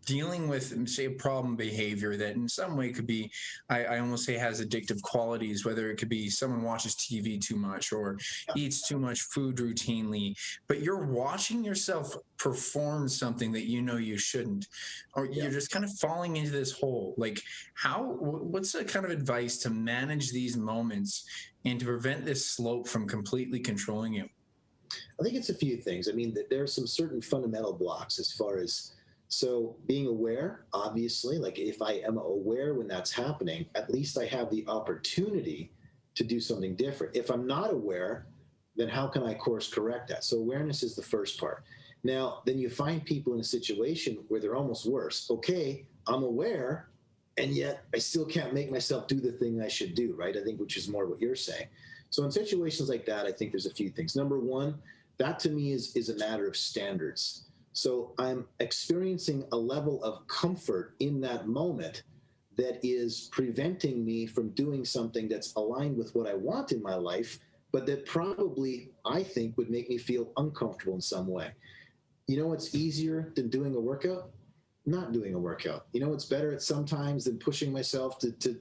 dealing with, say, a problem behavior that in some way could be, I almost say has addictive qualities, whether it could be someone watches TV too much or eats too much food routinely, but you're watching yourself perform something that you shouldn't, or you're just kind of falling into this hole. Like, what's the kind of advice to manage these moments and to prevent this slope from completely controlling you? I think it's a few things. I mean, there are some certain fundamental blocks as far as, so being aware, obviously, like if I am aware when that's happening, at least I have the opportunity to do something different. If I'm not aware, then how can I course correct that? So awareness is the first part. Now, then you find people in a situation where they're almost worse. Okay, I'm aware, and yet I still can't make myself do the thing I should do, right? I think, which is more what you're saying. So in situations like that, I think there's a few things. Number one, that to me is a matter of standards. So I'm experiencing a level of comfort in that moment that is preventing me from doing something that's aligned with what I want in my life, but that probably I think would make me feel uncomfortable in some way. You know what's easier than doing a workout? Not doing a workout. You know what's better at sometimes than pushing myself to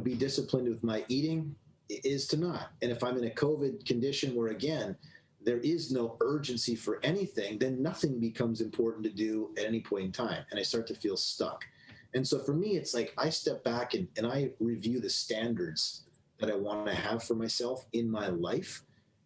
be disciplined with my eating is to not. And if I'm in a COVID condition where, again, there is no urgency for anything, then nothing becomes important to do at any point in time. And I start to feel stuck. And so for me, it's like I step back and I review the standards that I want to have for myself in my life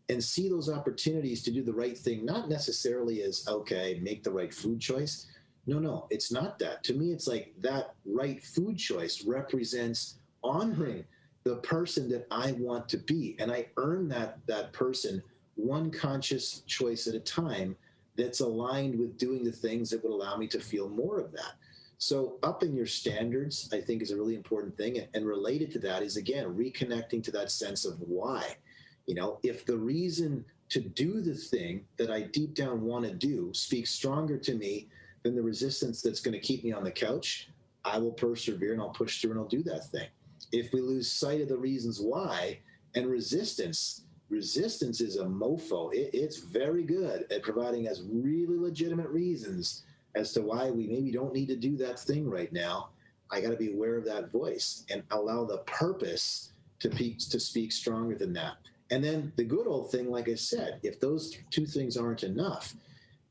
and see those opportunities to do the right thing, not necessarily as, okay, make the right food choice. No, it's not that. To me, it's like that right food choice represents honoring the person that I want to be. And I earn that person one conscious choice at a time that's aligned with doing the things that would allow me to feel more of that. So upping your standards, I think, is a really important thing. And related to that is, again, reconnecting to that sense of why. If the reason to do the thing that I deep down want to do speaks stronger to me than the resistance that's going to keep me on the couch, I will persevere and I'll push through and I'll do that thing. If we lose sight of the reasons why, and resistance is a mofo. It's very good at providing us really legitimate reasons as to why we maybe don't need to do that thing right now. I got to be aware of that voice and allow the purpose to speak stronger than that. And then the good old thing, like I said, if those two things aren't enough,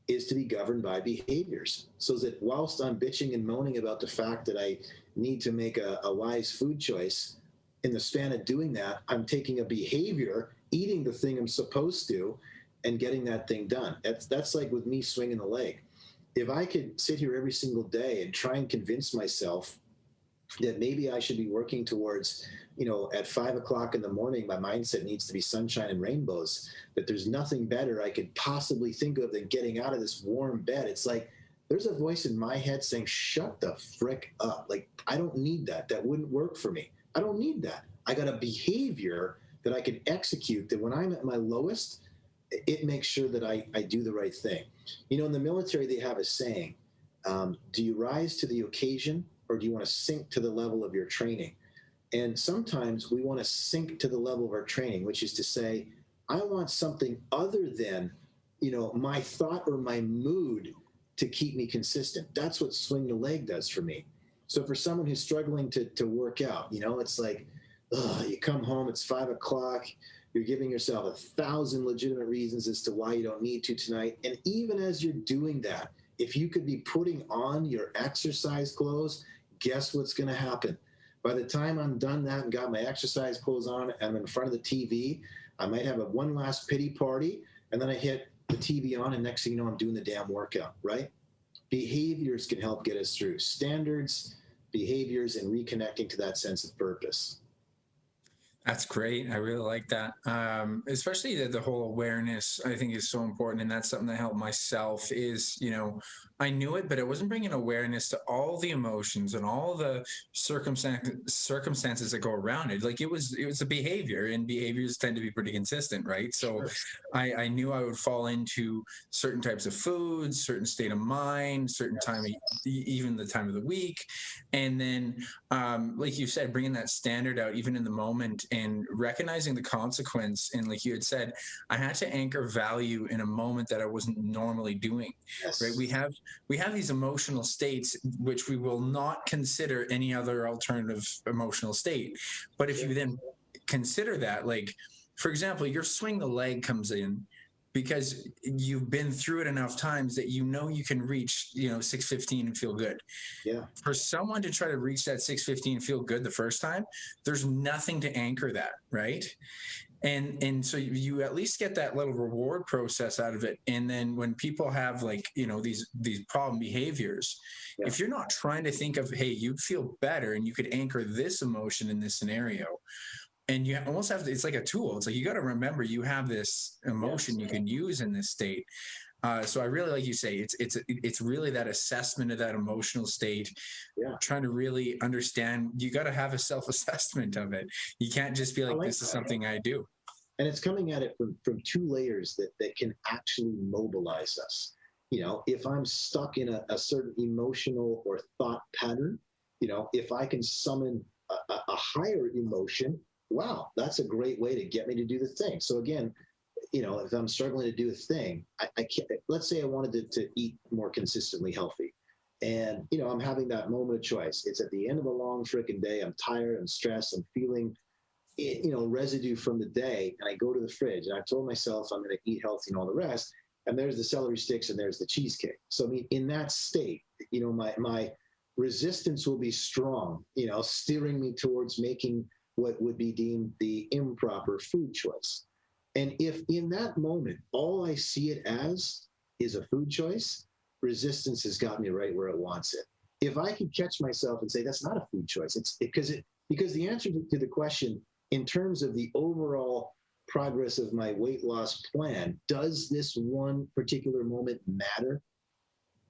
is to be governed by behaviors. So that whilst I'm bitching and moaning about the fact that I need to make a wise food choice, in the span of doing that, I'm taking a behavior, eating the thing I'm supposed to, and getting that thing done. That's like with me swinging the leg. If I could sit here every single day and try and convince myself that maybe I should be working towards, at 5 o'clock in the morning, my mindset needs to be sunshine and rainbows, that there's nothing better I could possibly think of than getting out of this warm bed. It's like, there's a voice in my head saying, shut the frick up. Like, I don't need that. That wouldn't work for me. I don't need that. I got a behavior that I can execute that when I'm at my lowest, it makes sure that I do the right thing. In the military, they have a saying, do you rise to the occasion or do you want to sink to the level of your training? And sometimes we want to sink to the level of our training, which is to say, I want something other than, my thought or my mood to keep me consistent. That's what swing the leg does for me. So for someone who's struggling to work out, it's like, you come home, it's 5 o'clock, you're giving yourself 1,000 legitimate reasons as to why you don't need to tonight. And even as you're doing that, if you could be putting on your exercise clothes, guess what's going to happen? By the time I'm done that and got my exercise clothes on, and I'm in front of the TV, I might have one last pity party, and then I hit the TV on, and next thing you know, I'm doing the damn workout, right? Behaviors can help get us through. Standards, behaviors, and reconnecting to that sense of purpose. That's great. I really like that. Especially the whole awareness, I think, is so important. And that's something that helped myself is, I knew it, but I wasn't bringing awareness to all the emotions and all the circumstances that go around it. Like it was a behavior, and behaviors tend to be pretty consistent, right? So Sure. I knew I would fall into certain types of foods, certain state of mind, certain time, even the time of the week. And then, like you said, bringing that standard out, even in the moment, and recognizing the consequence. And like you had said, I had to anchor value in a moment that I wasn't normally doing. Yes. Right? We have these emotional states which we will not consider any other alternative emotional state. But if you then consider that, like, for example, your swing the leg comes in because you've been through it enough times that you can reach 615 and feel good. Yeah. For someone to try to reach that 615 and feel good the first time, there's nothing to anchor that, right? And so you at least get that little reward process out of it. And then when people have, like, these problem behaviors, Yeah. if you're not trying to think of, hey, you'd feel better and you could anchor this emotion in this scenario, and you almost have to, it's like a tool. It's like, you got to remember you have this emotion you can use in this state. So I really, like you say, it's really that assessment of that emotional state. Yeah. Trying to really understand. You got to have a self-assessment of it. You can't just be like, this is something I do. And it's coming at it from two layers that can actually mobilize us. If I'm stuck in a certain emotional or thought pattern, if I can summon a higher emotion, wow, that's a great way to get me to do the thing. So again, if I'm struggling to do a thing, I can't. Let's say I wanted to eat more consistently healthy, and I'm having that moment of choice. It's at the end of a long freaking day. I'm tired. I'm stressed. I'm feeling, residue from the day, and I go to the fridge, and I told myself I'm going to eat healthy and all the rest. And there's the celery sticks, and there's the cheesecake. So I mean, in that state, my resistance will be strong. Steering me towards making what would be deemed the improper food choice. And if in that moment, all I see it as is a food choice, resistance has got me right where it wants it. If I could catch myself and say, that's not a food choice, because the answer to the question, in terms of the overall progress of my weight loss plan, does this one particular moment matter?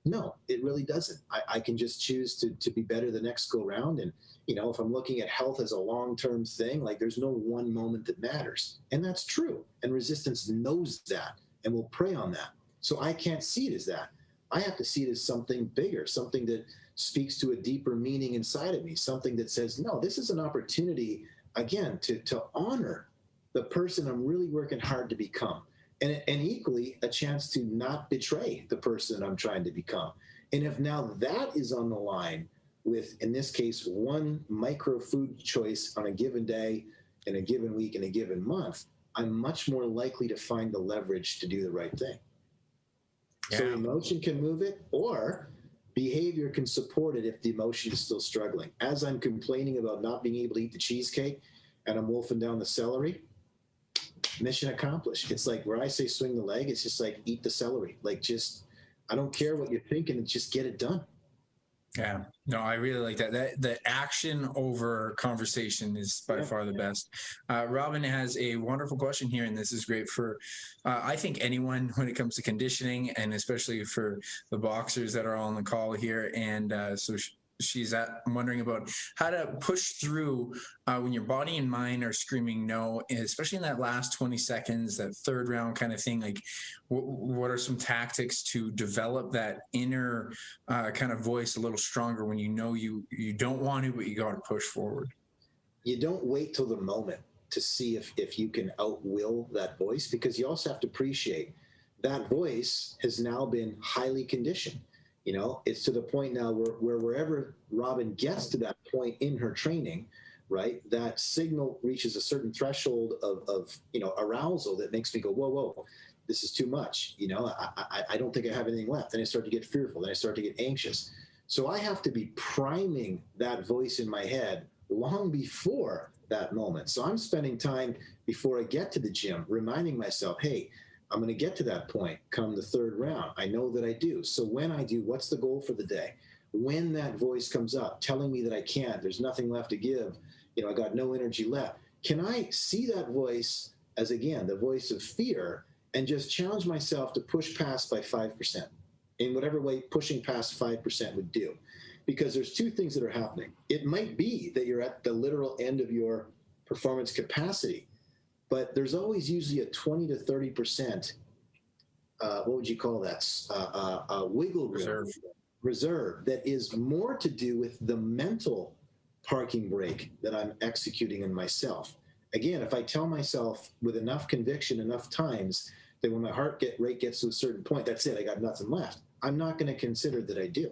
No, it really doesn't. I can just choose to be better the next go round. And, if I'm looking at health as a long-term thing, like, there's no one moment that matters. And that's true. And resistance knows that and will prey on that. So I can't see it as that. I have to see it as something bigger, something that speaks to a deeper meaning inside of me, something that says, no, this is an opportunity, again, to honor the person I'm really working hard to become. And equally, a chance to not betray the person I'm trying to become. And if now that is on the line with, in this case, one micro food choice on a given day, in a given week, in a given month, I'm much more likely to find the leverage to do the right thing. Yeah. So emotion can move it, or behavior can support it if the emotion is still struggling. As I'm complaining about not being able to eat the cheesecake and I'm wolfing down the celery, mission accomplished. It's like where I say swing the leg, it's just like eat the celery. Like, just, I don't care what you're thinking, just get it done. Yeah, no, I really like that. The action over conversation is by far the best. Robin has a wonderful question here, and this is great for, I think, anyone when it comes to conditioning, and especially for the boxers that are on the call here. And she's wondering about how to push through when your body and mind are screaming no, especially in that last 20 seconds, that third round kind of thing. Like, what are some tactics to develop that inner kind of voice a little stronger when you don't want to, but you got to push forward? You don't wait till the moment to see if you can outwill that voice, because you also have to appreciate that voice has now been highly conditioned. It's to the point now where wherever Robin gets to that point in her training, right, that signal reaches a certain threshold of arousal that makes me go, whoa, this is too much. I don't think I have anything left. Then I start to get fearful. Then I start to get anxious. So I have to be priming that voice in my head long before that moment. So I'm spending time before I get to the gym, reminding myself, hey, I'm going to get to that point come the third round. I know that I do. So when I do, what's the goal for the day? When that voice comes up telling me that I can't, there's nothing left to give, I got no energy left. Can I see that voice as, again, the voice of fear, and just challenge myself to push past by 5% in whatever way pushing past 5% would do? Because there's two things that are happening. It might be that you're at the literal end of your performance capacity, but there's always usually a 20 to 30%, what would you call that? Wiggle room, reserve that is more to do with the mental parking brake that I'm executing in myself. Again, if I tell myself with enough conviction, enough times, that when my heart rate gets to a certain point, that's it, I got nothing left, I'm not going to consider that I do.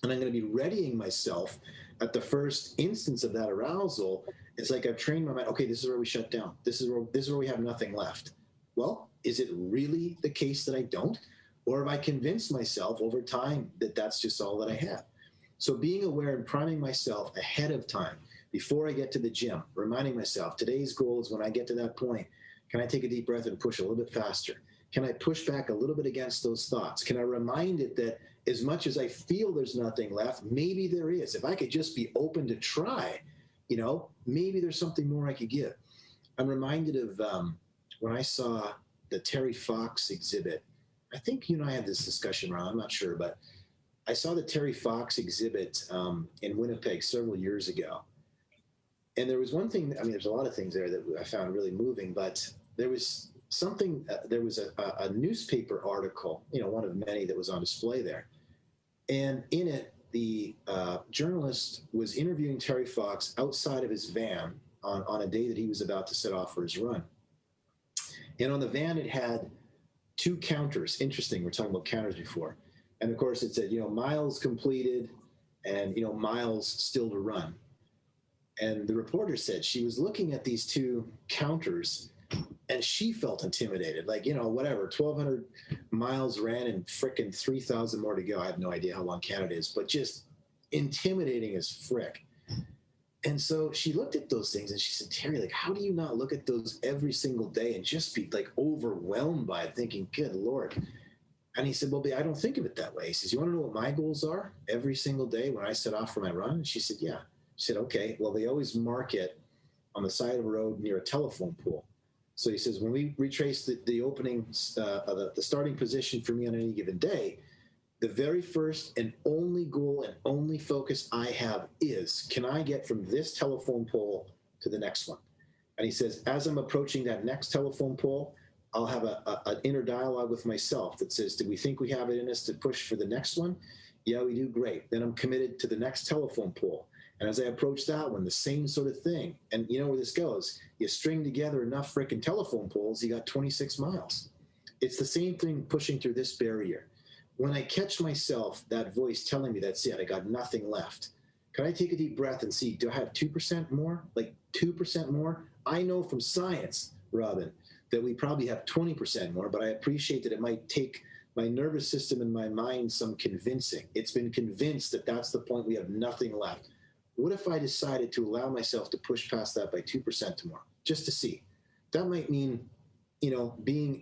And I'm going to be readying myself at the first instance of that arousal. It's like I've trained my mind, okay, this is where we shut down. This is where we have nothing left. Well, is it really the case that I don't? Or have I convinced myself over time that that's just all that I have? So being aware and priming myself ahead of time before I get to the gym, reminding myself today's goal is when I get to that point, can I take a deep breath and push a little bit faster? Can I push back a little bit against those thoughts? Can I remind it that as much as I feel there's nothing left, maybe there is. If I could just be open to try, maybe there's something more I could give. I'm reminded of when I saw the Terry Fox exhibit. I think you and I had this discussion, Ron, I'm not sure, but I saw the Terry Fox exhibit in Winnipeg several years ago. And there was one thing, there's a lot of things there that I found really moving, but there was something, there was a newspaper article, one of many that was on display there. And in it, the journalist was interviewing Terry Fox outside of his van on a day that he was about to set off for his run. And on the van, it had 2 counters. Interesting, we're talking about counters before. And of course, it said, miles completed and, miles still to run. And the reporter said she was looking at these 2 counters and she felt intimidated. Like, whatever, 1,200 miles ran and frickin' 3,000 more to go. I have no idea how long Canada is, but just intimidating as frick. And so she looked at those things and she said, Terry, like, how do you not look at those every single day and just be like overwhelmed by it, thinking, good Lord. And he said, well, I don't think of it that way. He says, you want to know what my goals are every single day when I set off for my run? And she said, yeah. She said, okay, well, they always mark it on the side of a road near a telephone pole. So he says, when we retrace the opening, the starting position for me on any given day, the very first and only goal and only focus I have is, can I get from this telephone pole to the next one? And he says, as I'm approaching that next telephone pole, I'll have an inner dialogue with myself that says, do we think we have it in us to push for the next one? Yeah, we do, great. Then I'm committed to the next telephone pole. And as I approach that one, the same sort of thing. And you know where this goes. You string together enough frickin' telephone poles, you got 26 miles. It's the same thing pushing through this barrier. When I catch myself, that voice telling me that's it, I got nothing left. Can I take a deep breath and see, do I have 2% more? Like 2% more? I know from science, Robin, that we probably have 20% more, but I appreciate that it might take my nervous system and my mind some convincing. It's been convinced that that's the point, we have nothing left. What if I decided to allow myself to push past that by 2% tomorrow, just to see? That might mean,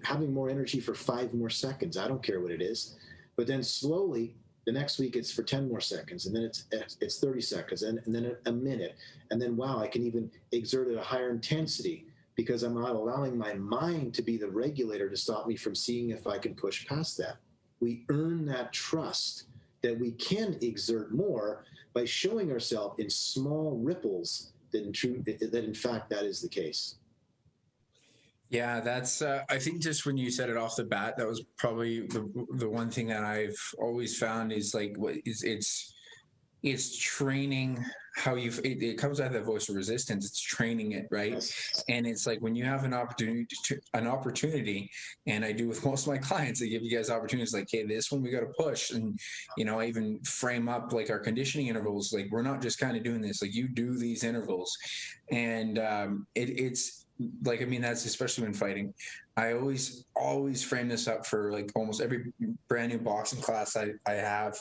having more energy for 5 more seconds. I don't care what it is. But then slowly, the next week it's for 10 more seconds, and then it's 30 seconds, and then a minute. And then, wow, I can even exert at a higher intensity because I'm not allowing my mind to be the regulator to stop me from seeing if I can push past that. We earn that trust that we can exert more by showing ourselves in small ripples that in fact that is the case. Yeah, that's, I think just when you said it off the bat, that was probably the one thing that I've always found is like, it's training how it comes out of that voice of resistance. It's training it, right? Yes. And it's like when you have an opportunity, and I do with most of my clients, I give you guys opportunities like, hey, this one we got to push. And, I even frame up like our conditioning intervals. Like, we're not just kind of doing this, like you do these intervals. And it's like, that's especially when fighting. I always frame this up for like almost every brand new boxing class I have.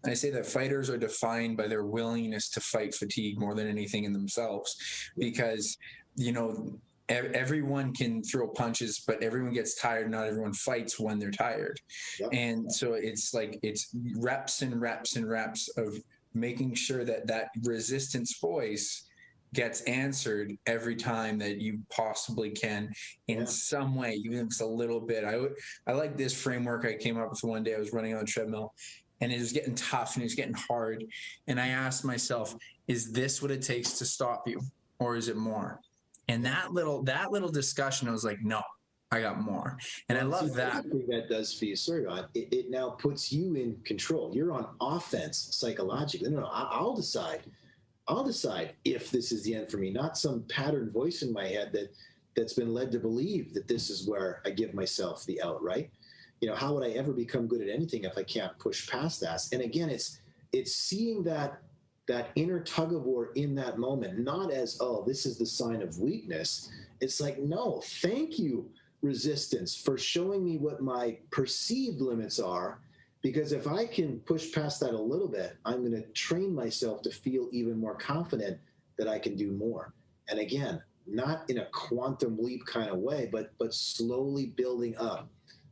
And I say that fighters are defined by their willingness to fight fatigue more than anything in themselves, because, everyone can throw punches, but everyone gets tired. Not everyone fights when they're tired. Yep. And so it's like, it's reps and reps and reps of making sure that resistance voice gets answered every time that you possibly can in some way, even if it's a little bit. I like this framework I came up with one day. I was running on the treadmill and it was getting tough and it was getting hard. And I asked myself, is this what it takes to stop you, or is it more? And that little discussion, I was like, no, I got more. And I love that. That does for you, sorry, Ron. It now puts you in control. You're on offense psychologically. No, I'll decide if this is the end for me, not some patterned voice in my head that's been led to believe that this is where I give myself the out, right? How would I ever become good at anything if I can't push past that? And again, it's seeing that inner tug of war in that moment, not as, oh, this is the sign of weakness. It's like, no, thank you, resistance, for showing me what my perceived limits are. Because if I can push past that a little bit, I'm going to train myself to feel even more confident that I can do more. And again, not in a quantum leap kind of way, but slowly building up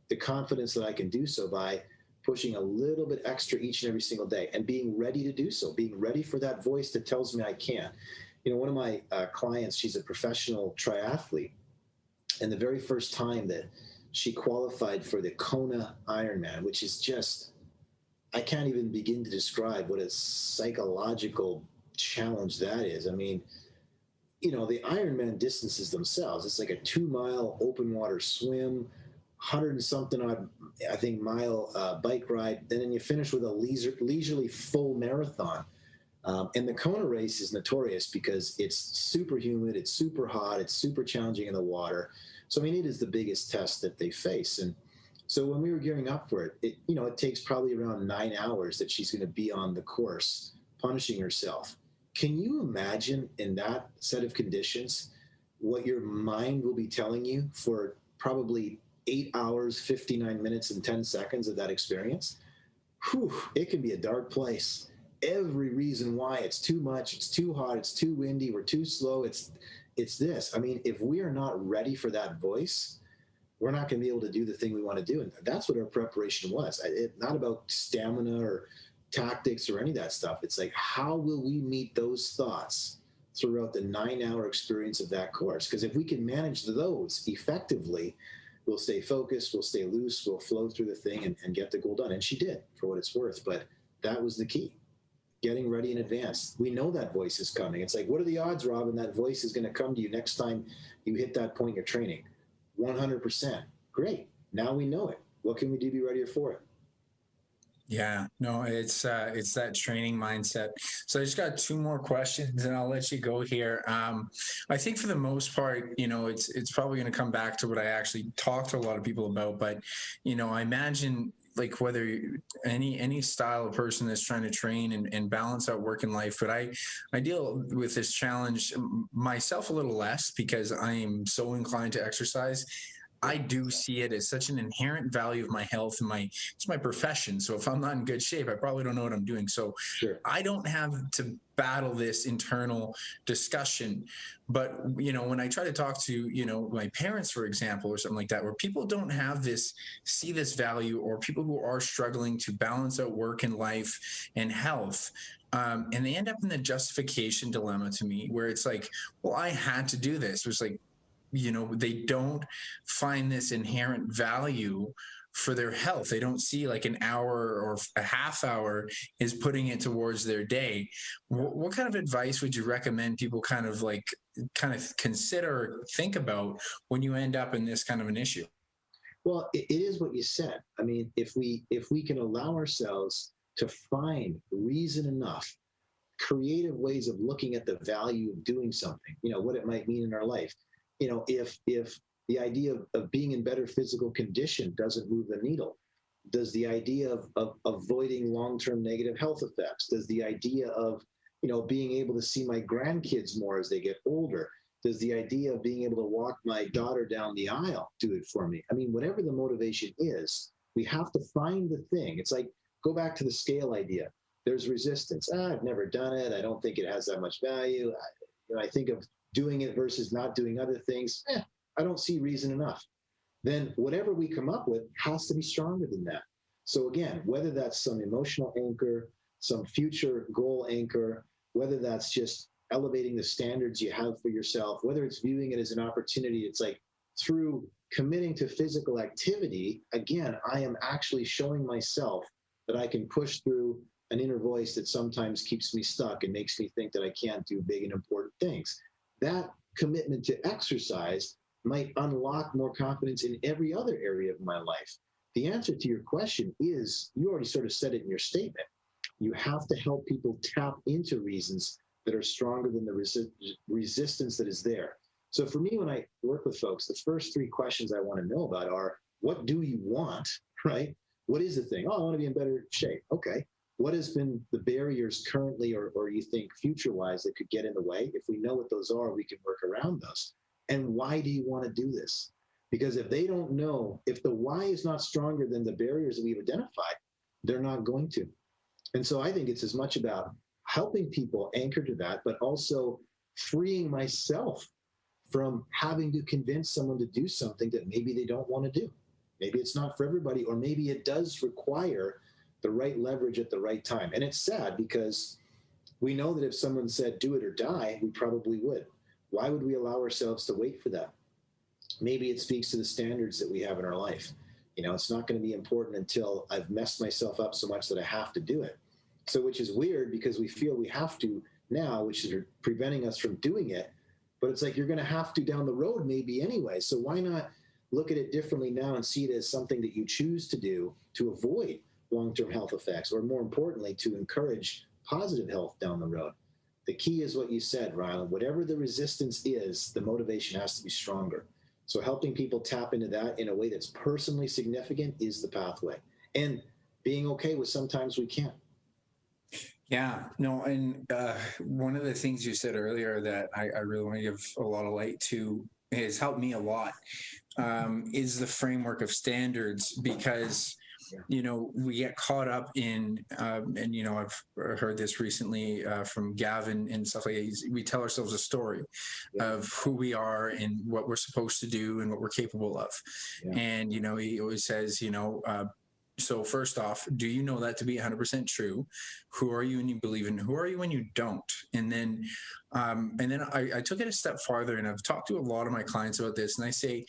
the confidence that I can do so by pushing a little bit extra each and every single day and being ready to do so, being ready for that voice that tells me I can. You know, one of my clients, she's a professional triathlete. And the very first time that she qualified for the Kona Ironman, which is just, I can't even begin to describe what a psychological challenge that is. I mean, you know, the Ironman distances themselves, it's like a 2-mile open water swim, 100 and something odd, I think, mile bike ride. And then you finish with a leisurely full marathon. And the Kona race is notorious because it's super humid, it's super hot, it's super challenging in the water. So, I mean, it is the biggest test that they face. And so when we were gearing up for it, you know, it takes probably around 9 hours that she's going to be on the course, punishing herself. Can you imagine in that set of conditions what your mind will be telling you for probably 8 hours, 59 minutes, and 10 seconds of that experience? Whew, it can be a dark place. Every reason why: it's too much, it's too hot, it's too windy, we're too slow, it's this. I mean, if we are not ready for that voice, we're not going to be able to do the thing we want to do. And that's what our preparation was. It's not about stamina or tactics or any of that stuff. It's like, how will we meet those thoughts throughout the 9-hour experience of that course? Because if we can manage those effectively, we'll stay focused, we'll stay loose, we'll flow through the thing and get the goal done. And she did, for what it's worth. But that was the key. Getting ready in advance. We know that voice is coming. It's like, what are the odds, Robin, that voice is going to come to you next time you hit that point in your training? 100%. Great. Now we know it. What can we do to be ready for it? Yeah, no, it's that training mindset. So I just got 2 more questions and I'll let you go here. I think for the most part, you know, it's probably going to come back to what I actually talk to a lot of people about, but, you know, I imagine, like, whether any style of person that's trying to train and balance out work and life, but I deal with this challenge myself a little less because I am so inclined to exercise. I do see it as such an inherent value of my health and it's my profession. So if I'm not in good shape, I probably don't know what I'm doing. So Sure. I don't have to battle this internal discussion. But, you know, when I try to talk to, you know, my parents, for example, or something like that, where people don't have see this value, or people who are struggling to balance out work and life and health, and they end up in the justification dilemma to me, where it's like, well, I had to do this. It was like, you know, they don't find this inherent value for their health. They don't see like an hour or a half hour is putting it towards their day. What kind of advice would you recommend people kind of consider, think about when you end up in this kind of an issue? Well, it is what you said. I mean, if we can allow ourselves to find reason enough, creative ways of looking at the value of doing something, you know, what it might mean in our life. You know, if the idea of being in better physical condition doesn't move the needle, does the idea of avoiding long-term negative health effects, does the idea of, you know, being able to see my grandkids more as they get older, does the idea of being able to walk my daughter down the aisle do it for me? I mean, whatever the motivation is, we have to find the thing. It's like, go back to the scale idea. There's resistance. I've never done it. I don't think it has that much value. I think of doing it versus not doing other things. I don't see reason enough. Then whatever we come up with has to be stronger than that. So again, whether that's some emotional anchor, some future goal anchor, whether that's just elevating the standards you have for yourself, whether it's viewing it as an opportunity, it's like, through committing to physical activity, again, I am actually showing myself that I can push through an inner voice that sometimes keeps me stuck and makes me think that I can't do big and important things. That commitment to exercise might unlock more confidence in every other area of my life. The answer to your question is, you already sort of said it in your statement. You have to help people tap into reasons that are stronger than the resistance that is there. So for me, when I work with folks, the first 3 questions I want to know about are, what do you want, right? What is the thing? Oh, I want to be in better shape. Okay. What has been the barriers currently, or you think future-wise, that could get in the way? If we know what those are, we can work around those. And why do you want to do this? Because if they don't know, if the why is not stronger than the barriers that we've identified, they're not going to. And so I think it's as much about helping people anchor to that, but also freeing myself from having to convince someone to do something that maybe they don't want to do. Maybe it's not for everybody, or maybe it does require the right leverage at the right time. And it's sad because we know that if someone said, do it or die, we probably would. Why would we allow ourselves to wait for that? Maybe it speaks to the standards that we have in our life. It's not going to be important until I've messed myself up so much that I have to do it. So, which is weird because we feel we have to now, which is preventing us from doing it. But it's like you're going to have to down the road maybe anyway. So why not look at it differently now and see it as something that you choose to do to avoid long-term health effects, or more importantly, to encourage positive health down the road. The key is what you said, Rylan. Whatever the resistance is, the motivation has to be stronger. So helping people tap into that in a way that's personally significant is the pathway. And being okay with sometimes we can't. Yeah, no, and one of the things you said earlier that I really want to give a lot of light to has helped me a lot is the framework of standards, because we get caught up in, and I've heard this recently from Gavin and stuff like that. We tell ourselves a story of who we are and what we're supposed to do and what we're capable of. Yeah. And, he always says, so first off, do you know that to be 100% true? Who are you when you believe in? Who are you when you don't? And then I took it a step farther, and I've talked to a lot of my clients about this, and I say,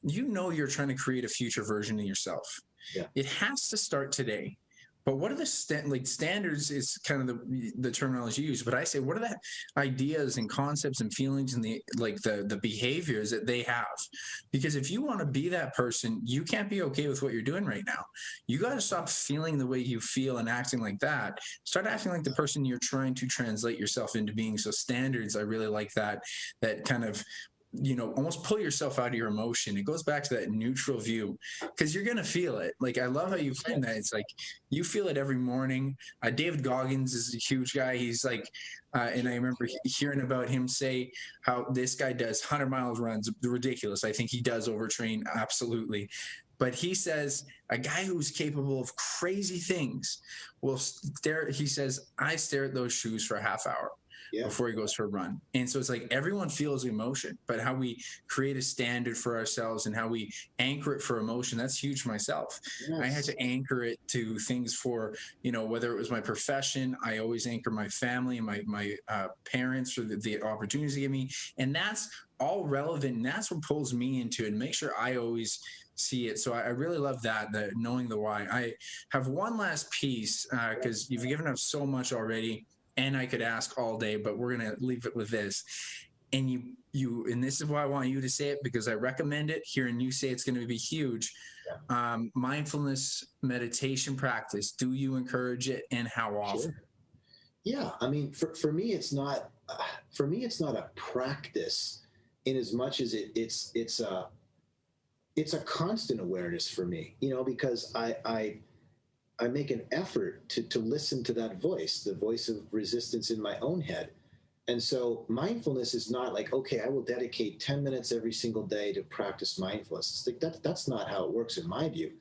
you're trying to create a future version of yourself. Yeah. It has to start today. But what are the standards is kind of the terminology used, but I say, what are the ideas and concepts and feelings and the behaviors that they have? Because if you want to be that person, you can't be okay with what you're doing right now. You got to stop feeling the way you feel and acting like that. Start acting like the person you're trying to translate yourself into being. So standards, I really like that kind of, almost pull yourself out of your emotion. It goes back to that neutral view, because you're going to feel it. Like, I love how you find that. It's like, you feel it every morning. David Goggins is a huge guy. He's like, and I remember hearing about him say how this guy does 100 miles runs. Ridiculous. I think he does overtrain. Absolutely. But he says a guy who's capable of crazy things will stare. He says, I stare at those shoes for a half hour. Yeah. Before he goes for a run. And so it's like everyone feels emotion, but how we create a standard for ourselves and how we anchor it for emotion, that's huge for myself. Yes. I had to anchor it to things for, whether it was my profession, I always anchor my family and my parents for the opportunities they give me. And that's all relevant. And that's what pulls me into it and make sure I always see it. So I really love that knowing the why. I have one last piece because you've given us so much already. And I could ask all day, but we're going to leave it with this. And and this is why I want you to say it, because I recommend it. Hearing you say it's going to be huge. Yeah. Mindfulness meditation practice. Do you encourage it, and how often? Sure. Yeah. I mean, for me, it's not a practice in as much as it's a constant awareness for me, because I make an effort to listen to that voice, the voice of resistance in my own head. And so mindfulness is not like, okay, I will dedicate 10 minutes every single day to practice mindfulness. It's like that's not how it works in my view.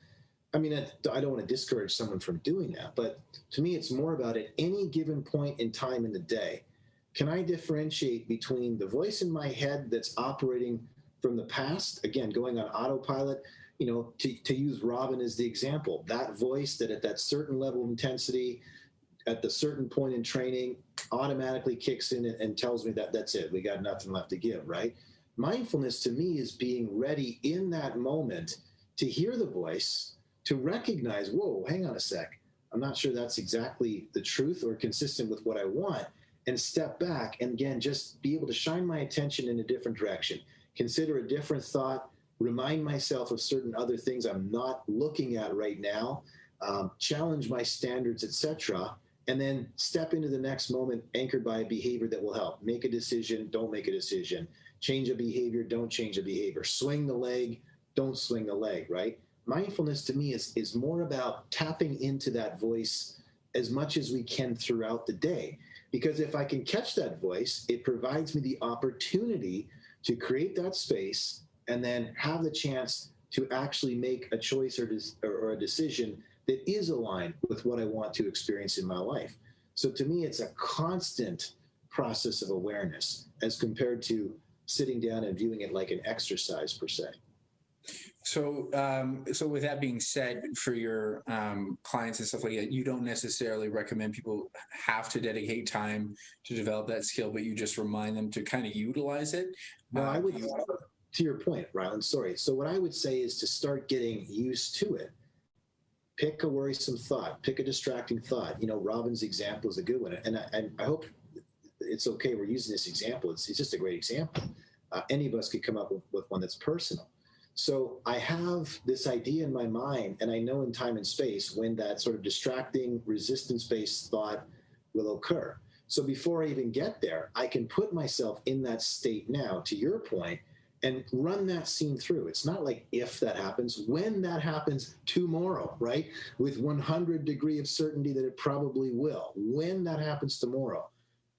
I mean, I don't want to discourage someone from doing that, but to me, it's more about at any given point in time in the day, can I differentiate between the voice in my head that's operating from the past, again, going on autopilot, to use Robin as the example, that voice that at that certain level of intensity, at the certain point in training, automatically kicks in and tells me that that's it. We got nothing left to give, right? Mindfulness to me is being ready in that moment to hear the voice, to recognize, whoa, hang on a sec. I'm not sure that's exactly the truth or consistent with what I want, and step back and again, just be able to shine my attention in a different direction. Consider a different thought, remind myself of certain other things I'm not looking at right now, challenge my standards, etc., and then step into the next moment anchored by a behavior that will help. Make a decision, don't make a decision. Change a behavior, don't change a behavior. Swing the leg, don't swing the leg, right? Mindfulness to me is more about tapping into that voice as much as we can throughout the day. Because if I can catch that voice, it provides me the opportunity to create that space and then have the chance to actually make a choice or a decision that is aligned with what I want to experience in my life. So to me, it's a constant process of awareness as compared to sitting down and viewing it like an exercise per se. So, so with that being said, for your clients and stuff like that, you don't necessarily recommend people have to dedicate time to develop that skill, but you just remind them to kind of utilize it. No, I would, to your point, Ryland, sorry. So what I would say is to start getting used to it. Pick a worrisome thought, pick a distracting thought. You know, Robin's example is a good one. And I hope it's okay we're using this example. It's just a great example. Any of us could come up with one that's personal. So I have this idea in my mind, and I know in time and space when that sort of distracting, resistance-based thought will occur. So before I even get there, I can put myself in that state now, to your point, and run that scene through. It's not like if that happens, when that happens tomorrow, right? With 100 degree of certainty that it probably will. When that happens tomorrow,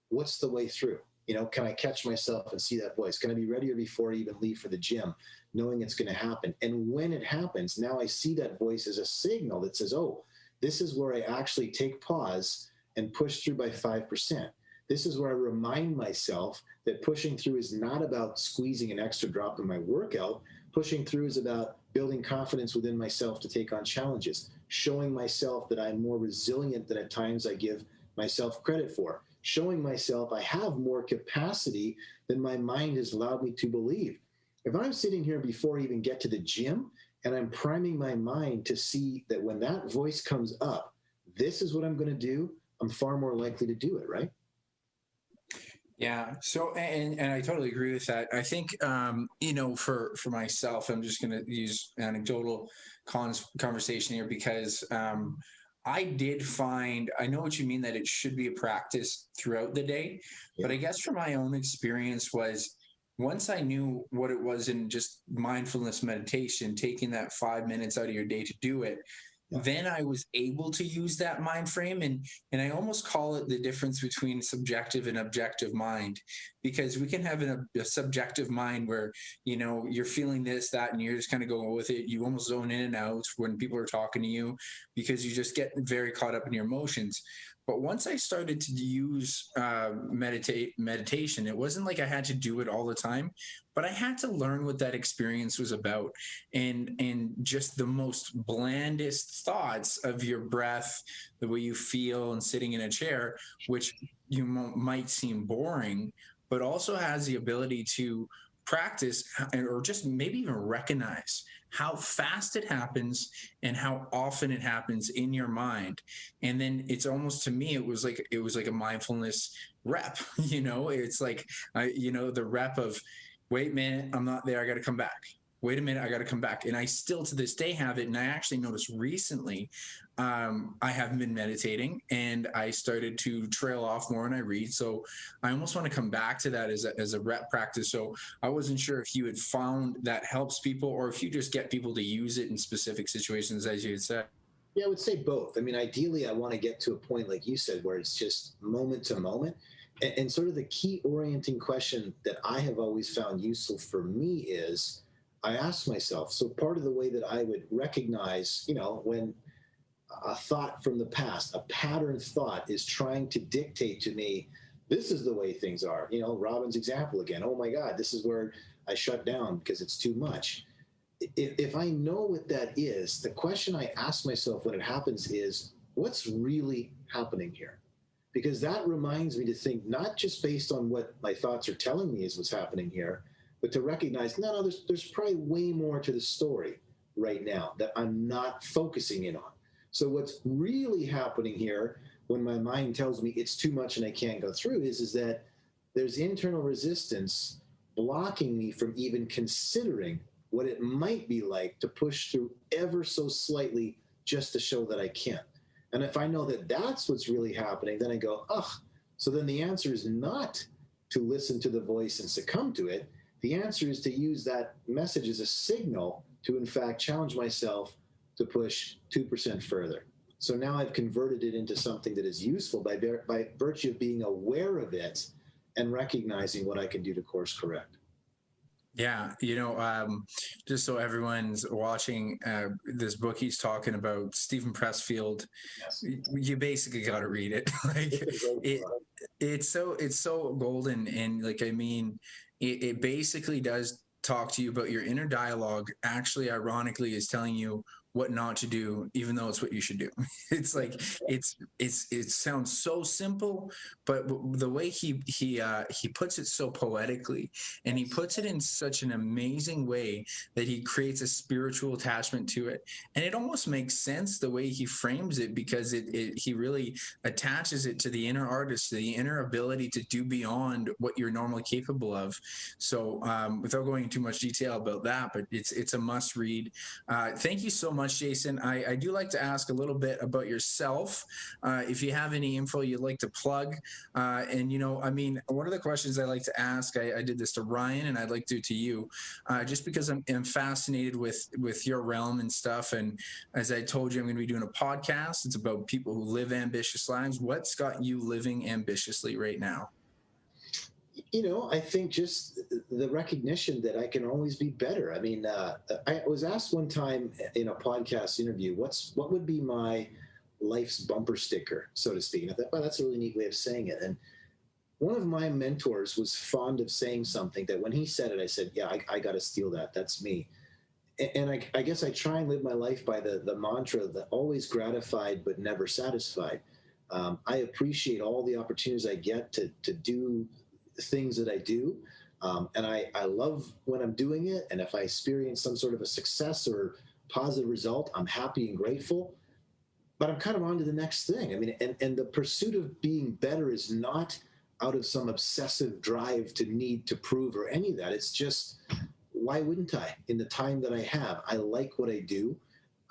what's the way through? You know, can I catch myself and see that voice? Can I be readier before I even leave for the gym, knowing it's going to happen? And when it happens, now I see that voice as a signal that says, oh, this is where I actually take pause and push through by 5%. This is where I remind myself that pushing through is not about squeezing an extra drop in my workout. Pushing through is about building confidence within myself to take on challenges, showing myself that I'm more resilient than at times I give myself credit for, showing myself I have more capacity than my mind has allowed me to believe. If I'm sitting here before I even get to the gym and I'm priming my mind to see that when that voice comes up, this is what I'm going to do, I'm far more likely to do it, right? Yeah. So, and I totally agree with that. I think, you know, for myself, I'm just going to use anecdotal conversation here because I did find, I know what you mean, that it should be a practice throughout the day, but I guess from my own experience was once I knew what it was in just mindfulness meditation, taking that 5 minutes out of your day to do it, then I was able to use that mind frame. And I almost call it the difference between subjective and objective mind, because we can have a subjective mind where, you know, you're feeling this, that, and you're just kind of going with it. You almost zone in and out when people are talking to you because you just get very caught up in your emotions. But once I started to use meditation, it wasn't like I had to do it all the time, but I had to learn what that experience was about, and just the most blandest thoughts of your breath, the way you feel and sitting in a chair, which you might seem boring, but also has the ability to practice or just maybe even recognize how fast it happens and how often it happens in your mind. And then it's almost, to me, it was like a mindfulness rep, you know. It's like you know, the rep of, wait a minute, I'm not there, I got to come back. Wait a minute, I got to come back. And I still to this day have it. And I actually noticed recently, I haven't been meditating and I started to trail off more when I read. So I almost want to come back to that as a rep practice. So I wasn't sure if you had found that helps people or if you just get people to use it in specific situations, as you had said. Yeah, I would say both. I mean, ideally, I want to get to a point, like you said, where it's just moment to moment. And sort of the key orienting question that I have always found useful for me is, I ask myself, so part of the way that I would recognize, you know, when a thought from the past, a pattern thought is trying to dictate to me, this is the way things are. You know, Robin's example again, oh my God, this is where I shut down because it's too much. If I know what that is, the question I ask myself when it happens is, what's really happening here? Because that reminds me to think not just based on what my thoughts are telling me is what's happening here, but to recognize, no, there's probably way more to the story right now that I'm not focusing in on. So what's really happening here when my mind tells me it's too much and I can't go through is that there's internal resistance blocking me from even considering what it might be like to push through ever so slightly just to show that I can. And if I know that that's what's really happening, then I go, so then the answer is not to listen to the voice and succumb to it. The answer is to use that message as a signal to, in fact, challenge myself to push 2% further. So now I've converted it into something that is useful by virtue of being aware of it and recognizing what I can do to course correct. Yeah, you know, just so everyone's watching this book he's talking about, Stephen Pressfield, Yes. you basically got to read it. Like it's so golden. And like, I mean, it basically does talk to you about your inner dialogue. Actually, ironically, is telling you what not to do, even though it's what you should do. It's like, it sounds so simple, but the way he puts it so poetically, and he puts it in such an amazing way that he creates a spiritual attachment to it. And it almost makes sense the way he frames it, because he really attaches it to the inner artist, to the inner ability to do beyond what you're normally capable of. So without going into too much detail about that, but it's a must read. Thank you so much, Jason. I do like to ask a little bit about yourself. If you have any info you'd like to plug. And, I mean, one of the questions I like to ask, I did this to Ryan, and I'd like to do to you, just because I'm fascinated with your realm and stuff. And as I told you, I'm going to be doing a podcast. It's about people who live ambitious lives. What's got you living ambitiously right now? I think just the recognition that I can always be better. I mean, I was asked one time in a podcast interview, what would be my life's bumper sticker, so to speak. And I thought, well, that's a really neat way of saying it. And one of my mentors was fond of saying something that when he said it, I said, yeah, I got to steal that. That's me. And I guess I try and live my life by the mantra that always gratified but never satisfied. I appreciate all the opportunities I get to do things that I do. And I love when I'm doing it. And if I experience some sort of a success or positive result, I'm happy and grateful. But I'm kind of on to the next thing. I mean, and the pursuit of being better is not out of some obsessive drive to need to prove or any of that. It's just, why wouldn't I? In the time that I have, I like what I do.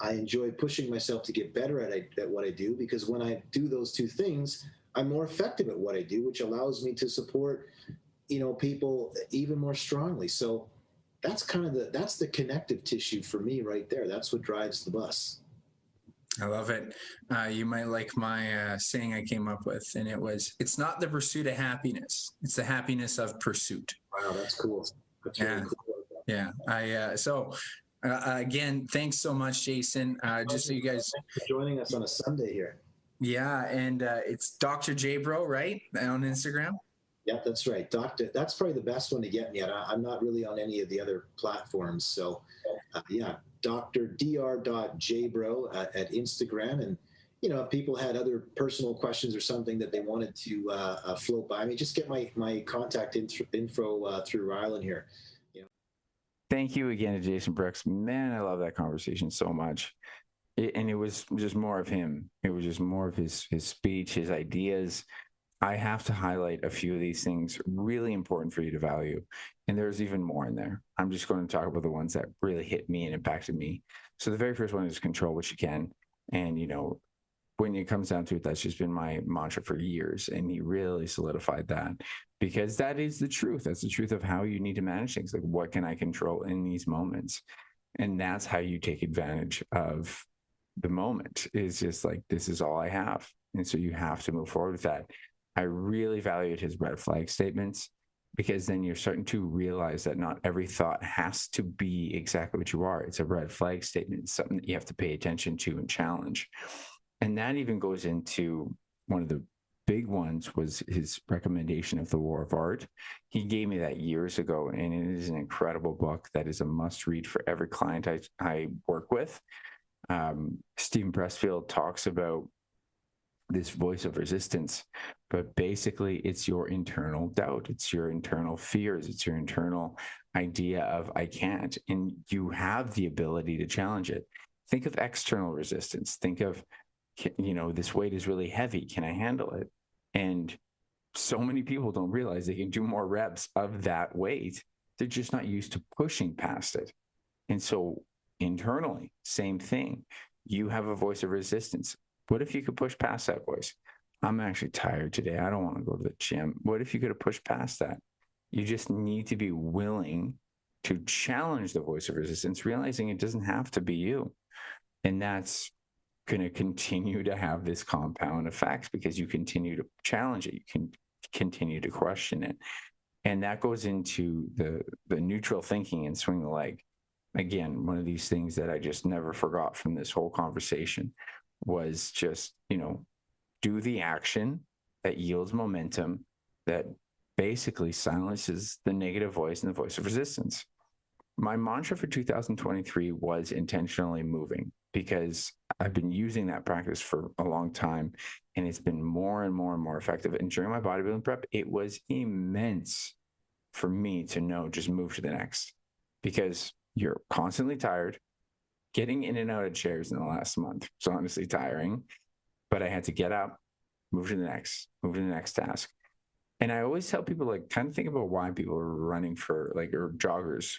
I enjoy pushing myself to get better at what I do, because when I do those two things, I'm more effective at what I do, which allows me to support, people even more strongly. So that's that's the connective tissue for me right there. That's what drives the bus. I love it. You might like my saying I came up with, and it's not the pursuit of happiness. It's the happiness of pursuit. Wow, that's cool. That's really cool. Yeah. Again, thanks so much, Jason. Just so you guys, thanks for joining us on a Sunday here. Yeah, and it's Dr. J Bro, right, on Instagram? Yeah, that's right. That's probably the best one to get me at. I'm not really on any of the other platforms. So, yeah, Dr.Jbro at Instagram. And, if people had other personal questions or something that they wanted to float by me, just get my contact info through Rylan here. Thank you again to Jason Brooks. Man, I love that conversation so much. And it was just more of him. It was just more of his speech, his ideas. I have to highlight a few of these things really important for you to value. And there's even more in there. I'm just going to talk about the ones that really hit me and impacted me. So the very first one is control what you can. And, when it comes down to it, that's just been my mantra for years. And he really solidified that, because that is the truth. That's the truth of how you need to manage things. Like, what can I control in these moments? And that's how you take advantage of the moment. Is just like, this is all I have. And so you have to move forward with that. I really valued his red flag statements, because then you're starting to realize that not every thought has to be exactly what you are. It's a red flag statement. It's something that you have to pay attention to and challenge. And that even goes into one of the big ones, was his recommendation of The War of Art. He gave me that years ago, and it is an incredible book that is a must read for every client I work with. Stephen Pressfield talks about this voice of resistance, but basically it's your internal doubt. It's your internal fears. It's your internal idea of I can't, and you have the ability to challenge it. Think of external resistance. Think of, this weight is really heavy. Can I handle it? And so many people don't realize they can do more reps of that weight. They're just not used to pushing past it. And so internally, same thing. You have a voice of resistance. What if you could push past that voice? I'm actually tired today. I don't want to go to the gym. What if you could have pushed past that? You just need to be willing to challenge the voice of resistance, realizing it doesn't have to be you. And that's going to continue to have this compound effect, because you continue to challenge it. You can continue to question it. And that goes into the neutral thinking and swing the leg. Again, one of these things that I just never forgot from this whole conversation was just, do the action that yields momentum, that basically silences the negative voice and the voice of resistance. My mantra for 2023 was intentionally moving, because I've been using that practice for a long time, and it's been more and more and more effective. And during my bodybuilding prep, it was immense for me to know, just move to the next, because you're constantly tired. Getting in and out of chairs in the last month was honestly tiring, but I had to get up, move to the next task. And I always tell people, like, kind of think about why people are running for, like, or joggers.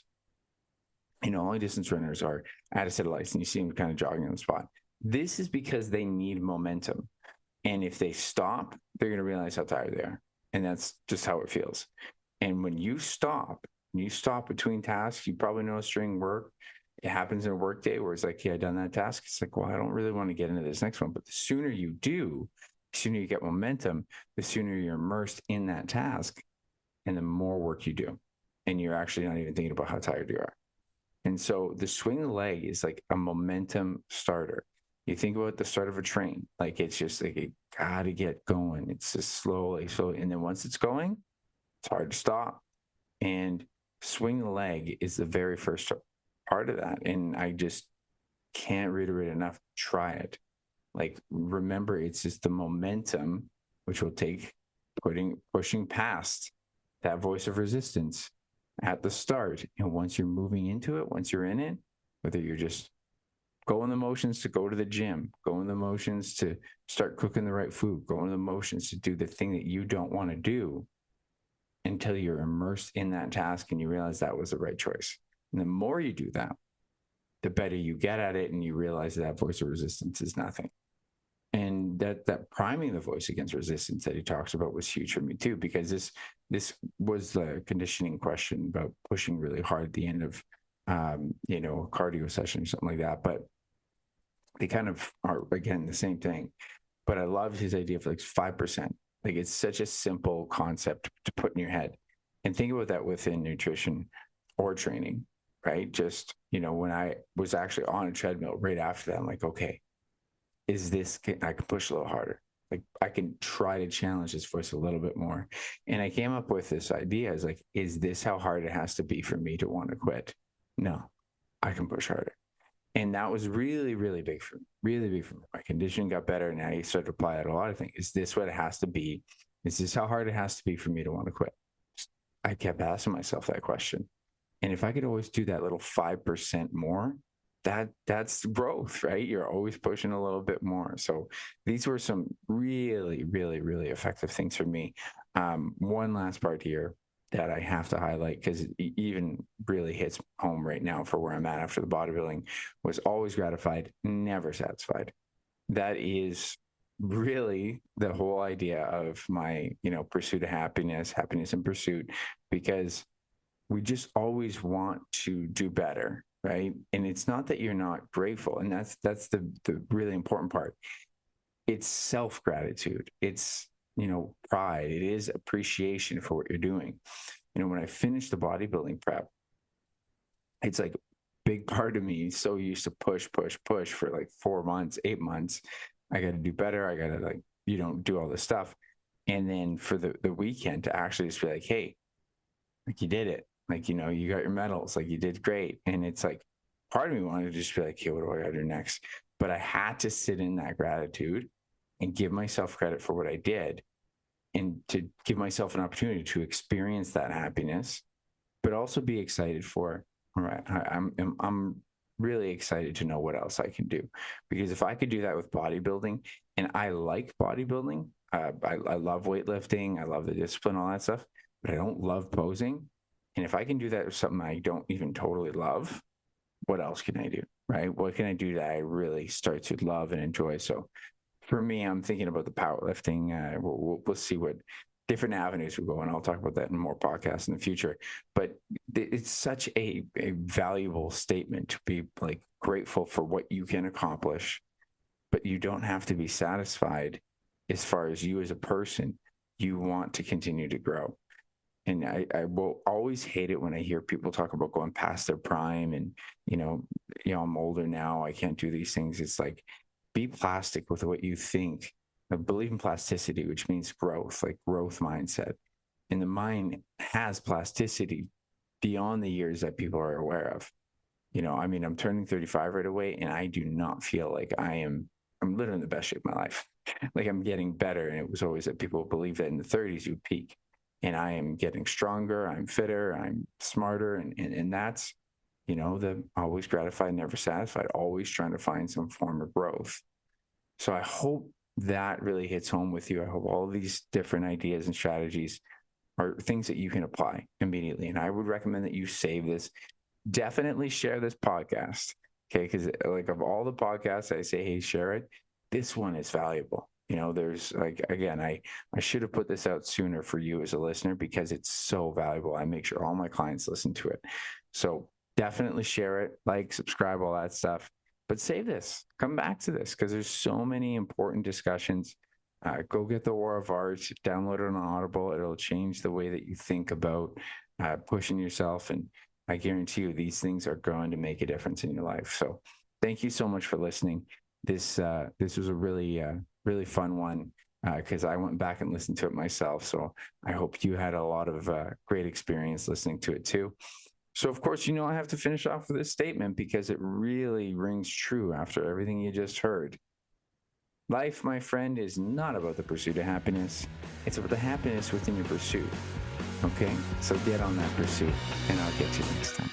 Long distance runners are at a set of lights and you see them kind of jogging on the spot. This is because they need momentum. And if they stop, they're going to realize how tired they are. And that's just how it feels. And when you stop between tasks, you probably notice during work, it happens in a work day where it's like, yeah, I done that task. It's like, well, I don't really want to get into this next one. But the sooner you do, the sooner you get momentum, the sooner you're immersed in that task, and the more work you do. And you're actually not even thinking about how tired you are. And so the swing the leg is like a momentum starter. You think about the start of a train, like it's just like, it got to get going. It's just slowly. And then once it's going, it's hard to stop. And swing the leg is the very first part of that. And I just can't reiterate enough, try it. Like, remember, it's just the momentum, which will take pushing past that voice of resistance at the start. And once you're moving into it, once you're in it, whether you're just going the motions to go to the gym, going the motions to start cooking the right food, going the motions to do the thing that you don't want to do, until you're immersed in that task and you realize that was the right choice. And the more you do that, the better you get at it, and you realize that voice of resistance is nothing. And that priming the voice against resistance that he talks about was huge for me too, because this was the conditioning question about pushing really hard at the end of a cardio session or something like that. But they kind of are, again, the same thing. But I love his idea of like 5%. Like, it's such a simple concept to put in your head. And think about that within nutrition or training, right? Just, when I was actually on a treadmill right after that, I'm like, okay, I can push a little harder. Like, I can try to challenge this voice a little bit more. And I came up with this idea. Is like, is this how hard it has to be for me to want to quit? No, I can push harder. And that was really, really big for me, really big for me. My conditioning got better. And I started to apply that to a lot of things. Is this what it has to be? Is this how hard it has to be for me to want to quit? I kept asking myself that question. And if I could always do that little 5% more, that's growth, right? You're always pushing a little bit more. So these were some really, really, really effective things for me. One last part here that I have to highlight, because it even really hits home right now for where I'm at after the bodybuilding, was always gratified, never satisfied. That is really the whole idea of my, pursuit of happiness in pursuit, because we just always want to do better, right? And it's not that you're not grateful, and that's the really important part. It's self-gratitude. It's, pride. It is appreciation for what you're doing. When I finished the bodybuilding prep, it's like big part of me so used to push for like 4 months, 8 months. I got to do better. I got to do all this stuff. And then for the weekend to actually just be like, hey, like, you did it. Like, you got your medals, like, you did great. And it's like, part of me wanted to just be like, hey, what do I got to do next? But I had to sit in that gratitude and give myself credit for what I did, and to give myself an opportunity to experience that happiness, but also be excited for, all right, I'm really excited to know what else I can do. Because if I could do that with bodybuilding, and I like bodybuilding, I love weightlifting, I love the discipline, all that stuff, but I don't love posing. And if I can do that with something I don't even totally love, what else can I do, right? What can I do that I really start to love and enjoy? So for me, I'm thinking about the powerlifting. We'll see what different avenues we go, and I'll talk about that in more podcasts in the future. But it's such a valuable statement to be like grateful for what you can accomplish, but you don't have to be satisfied. As far as you as a person, you want to continue to grow. And I will always hate it when I hear people talk about going past their prime and, I'm older now, I can't do these things. It's like, be plastic with what you think I believe in plasticity, which means growth, like growth mindset. And the mind has plasticity beyond the years that people are aware of. I mean, I'm turning 35 right away, and I do not feel like I'm literally in the best shape of my life. Like I'm getting better. And it was always that people believe that in the 30s you peak. And I am getting stronger, I'm fitter, I'm smarter. And that's, the always gratified, never satisfied, always trying to find some form of growth. So I hope that really hits home with you. I hope all these different ideas and strategies are things that you can apply immediately. And I would recommend that you save this. Definitely share this podcast. Okay. Because like of all the podcasts, I say, hey, share it. This one is valuable. There's like, again, I should have put this out sooner for you as a listener because it's so valuable. I make sure all my clients listen to it. So definitely share it, like, subscribe, all that stuff. But save this, come back to this because there's so many important discussions. Go get the War of Art, download it on Audible. It'll change the way that you think about pushing yourself. And I guarantee you these things are going to make a difference in your life. So thank you so much for listening. This was a really fun one because I went back and listened to it myself. So I hope you had a lot of great experience listening to it too. So of course, I have to finish off with this statement because it really rings true after everything you just heard. Life, my friend, is not about the pursuit of happiness. It's about the happiness within your pursuit. Okay? So get on that pursuit, and I'll get you next time.